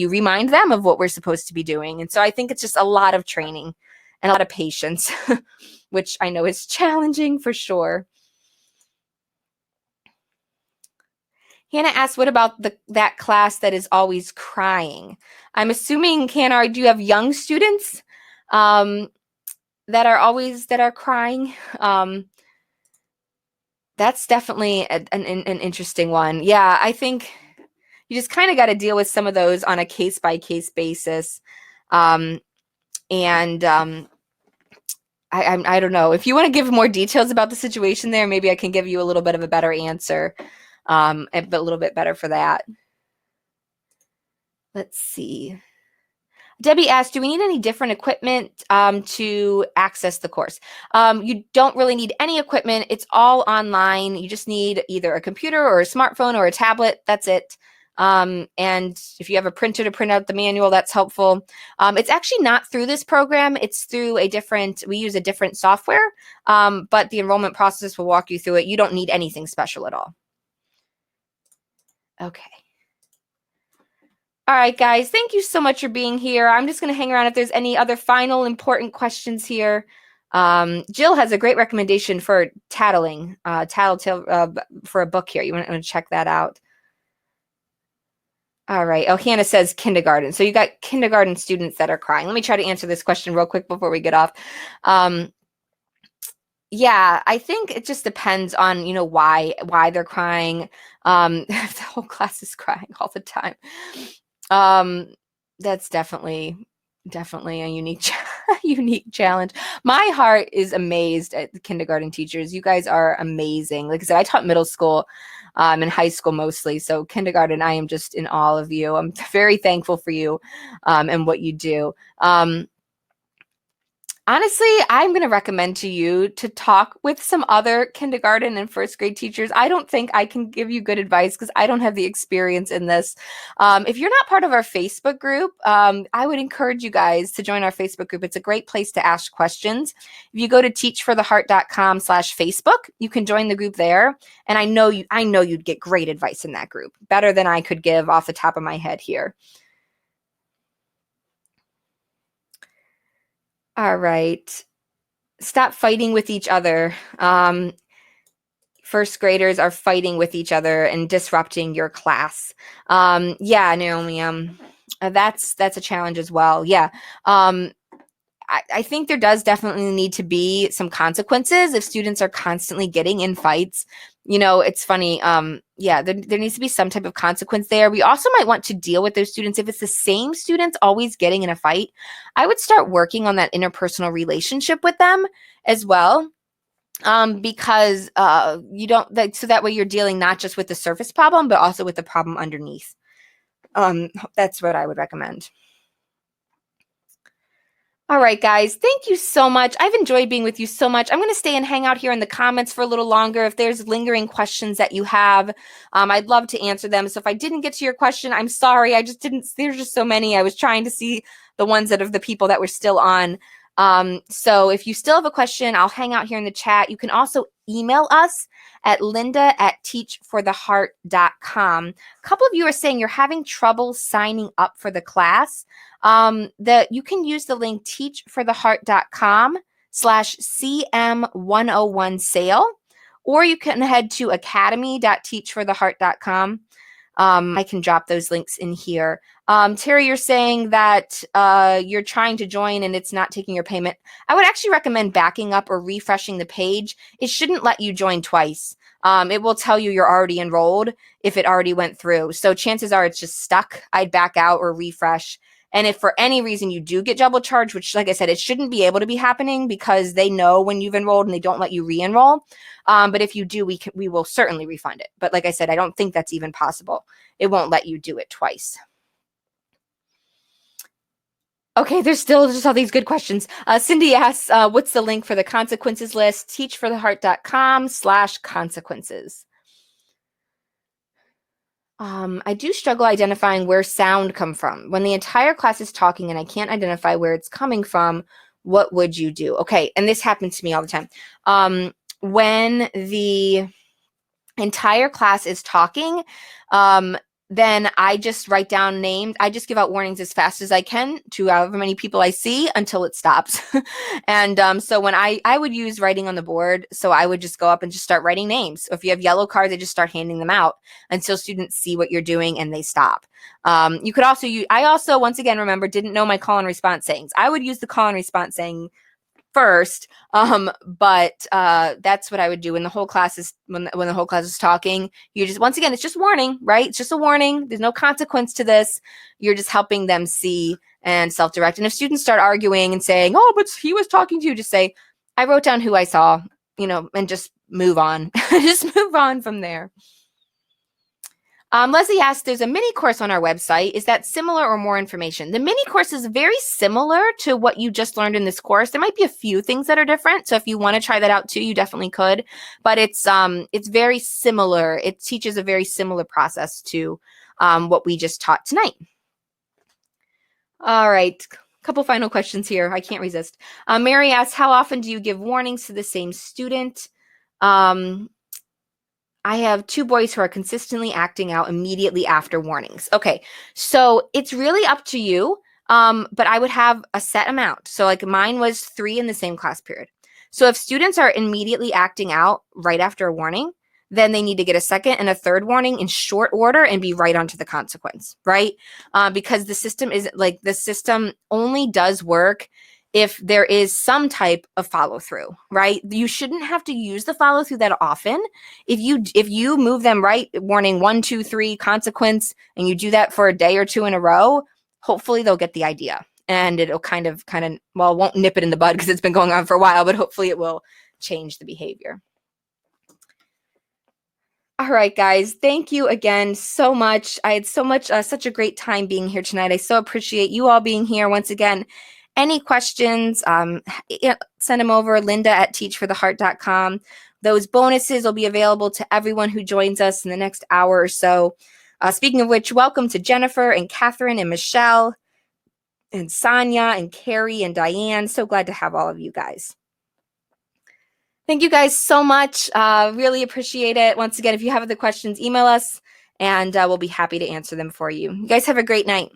remind them of what we're supposed to be doing. And so I think it's just a lot of training and a lot of patience, which I know is challenging for sure. Hannah asked, what about that class that is always crying? I'm assuming, Hannah, do you have young students that are crying? That's definitely an interesting one. Yeah, I think you just kind of got to deal with some of those on a case by case basis. And I don't know if you want to give more details about the situation there. Maybe I can give you a little bit of a better answer, but a little bit better for that. Let's see. Debbie asked, do we need any different equipment to access the course? You don't really need any equipment. It's all online. You just need either a computer or a smartphone or a tablet. That's it. And if you have a printer to print out the manual, that's helpful. It's actually not through this program. It's through we use a different software, but the enrollment process will walk you through it. You don't need anything special at all. Okay. All right, guys, thank you so much for being here. I'm just going to hang around if there's any other final important questions here. Jill has a great recommendation for tattletale for a book here. You want to check that out. All right. Oh, Hannah says kindergarten. So you got kindergarten students that are crying. Let me try to answer this question real quick before we get off. Yeah, I think it just depends on, why they're crying. The whole class is crying all the time. That's definitely a unique challenge. My heart is amazed at the kindergarten teachers. You guys are amazing. Like I said, I taught middle school, and high school mostly. So kindergarten, I am just in awe of you. I'm very thankful for you, and what you do. Honestly, I'm going to recommend to you to talk with some other kindergarten and first grade teachers. I don't think I can give you good advice because I don't have the experience in this. If you're not part of our Facebook group, I would encourage you guys to join our Facebook group. It's a great place to ask questions. If you go to teachfortheheart.com/Facebook, you can join the group there. And I know you'd get great advice in that group, better than I could give off the top of my head here. All right. Stop fighting with each other. First graders are fighting with each other and disrupting your class. Yeah, Naomi, that's a challenge as well. Yeah. I think there does definitely need to be some consequences if students are constantly getting in fights. It's funny. Yeah, there needs to be some type of consequence there. We also might want to deal with those students. If it's the same students always getting in a fight, I would start working on that interpersonal relationship with them as well. Because you don't, so that way you're dealing not just with the surface problem, but also with the problem underneath. That's what I would recommend. All right, guys, thank you so much. I've enjoyed being with you so much. I'm going to stay and hang out here in the comments for a little longer. If there's lingering questions that you have, I'd love to answer them. So if I didn't get to your question, I'm sorry. There's just so many. I was trying to see the ones that of the people that were still on. So if you still have a question, I'll hang out here in the chat. You can also email us at linda@teachfortheheart.com. A couple of you are saying you're having trouble signing up for the class. That you can use the link teachfortheheart.com/CM101 sale, or you can head to academy.teachfortheheart.com. I can drop those links in here. Terry, you're saying that you're trying to join and it's not taking your payment. I would actually recommend backing up or refreshing the page. It shouldn't let you join twice. It will tell you you're already enrolled if it already went through. So chances are it's just stuck. I'd back out or refresh And if for any reason you do get double charged, which like I said, it shouldn't be able to be happening because they know when you've enrolled and they don't let you re-enroll. But if you do, we will certainly refund it. But like I said, I don't think that's even possible. It won't let you do it twice. Okay, there's still just all these good questions. Cindy asks, what's the link for the consequences list? teachfortheheart.com/consequences. I do struggle identifying where sound come from. When the entire class is talking and I can't identify where it's coming from, what would you do? Okay, and this happens to me all the time. When the entire class is talking, then I just write down names. I just give out warnings as fast as I can to however many people I see until it stops. And so when I would use writing on the board, so I would just go up and just start writing names. So if you have yellow cards, I just start handing them out until students see what you're doing and they stop. You could also use, I also, once again, remember, didn't know my call and response sayings. I would use the call and response saying first, but that's what I would do when the whole class is when the whole class is talking. You just, once again, it's just warning, right? It's just a warning. There's no consequence to this. You're just helping them see and self-direct. And if students start arguing and saying, "Oh, but he was talking to you," just say, "I wrote down who I saw," and just move on. Just move on from there. Leslie asks, there's a mini course on our website. Is that similar or more information? The mini course is very similar to what you just learned in this course. There might be a few things that are different. So if you want to try that out too, you definitely could. But it's very similar. It teaches a very similar process to what we just taught tonight. All right. Couple final questions here. I can't resist. Mary asks, how often do you give warnings to the same student? I have 2 boys who are consistently acting out immediately after warnings. Okay, so it's really up to you, but I would have a set amount. So like mine was 3 in the same class period. So if students are immediately acting out right after a warning, then they need to get a second and a third warning in short order and be right onto the consequence, right? Because the system only does work if there is some type of follow through, right? You shouldn't have to use the follow through that often. If you move them right, warning 1, 2, 3, consequence, and you do that for a day or 2 in a row, hopefully they'll get the idea, and it'll kind of, well, it won't nip it in the bud because it's been going on for a while, but hopefully it will change the behavior. All right, guys, thank you again so much. I had such a great time being here tonight. I so appreciate you all being here once again. Any questions, send them over, linda@teachfortheheart.com. Those bonuses will be available to everyone who joins us in the next hour or so. Speaking of which, welcome to Jennifer and Catherine and Michelle and Sonia and Carrie and Diane. So glad to have all of you guys. Thank you guys so much. Really appreciate it. Once again, if you have other questions, email us and we'll be happy to answer them for you. You guys have a great night.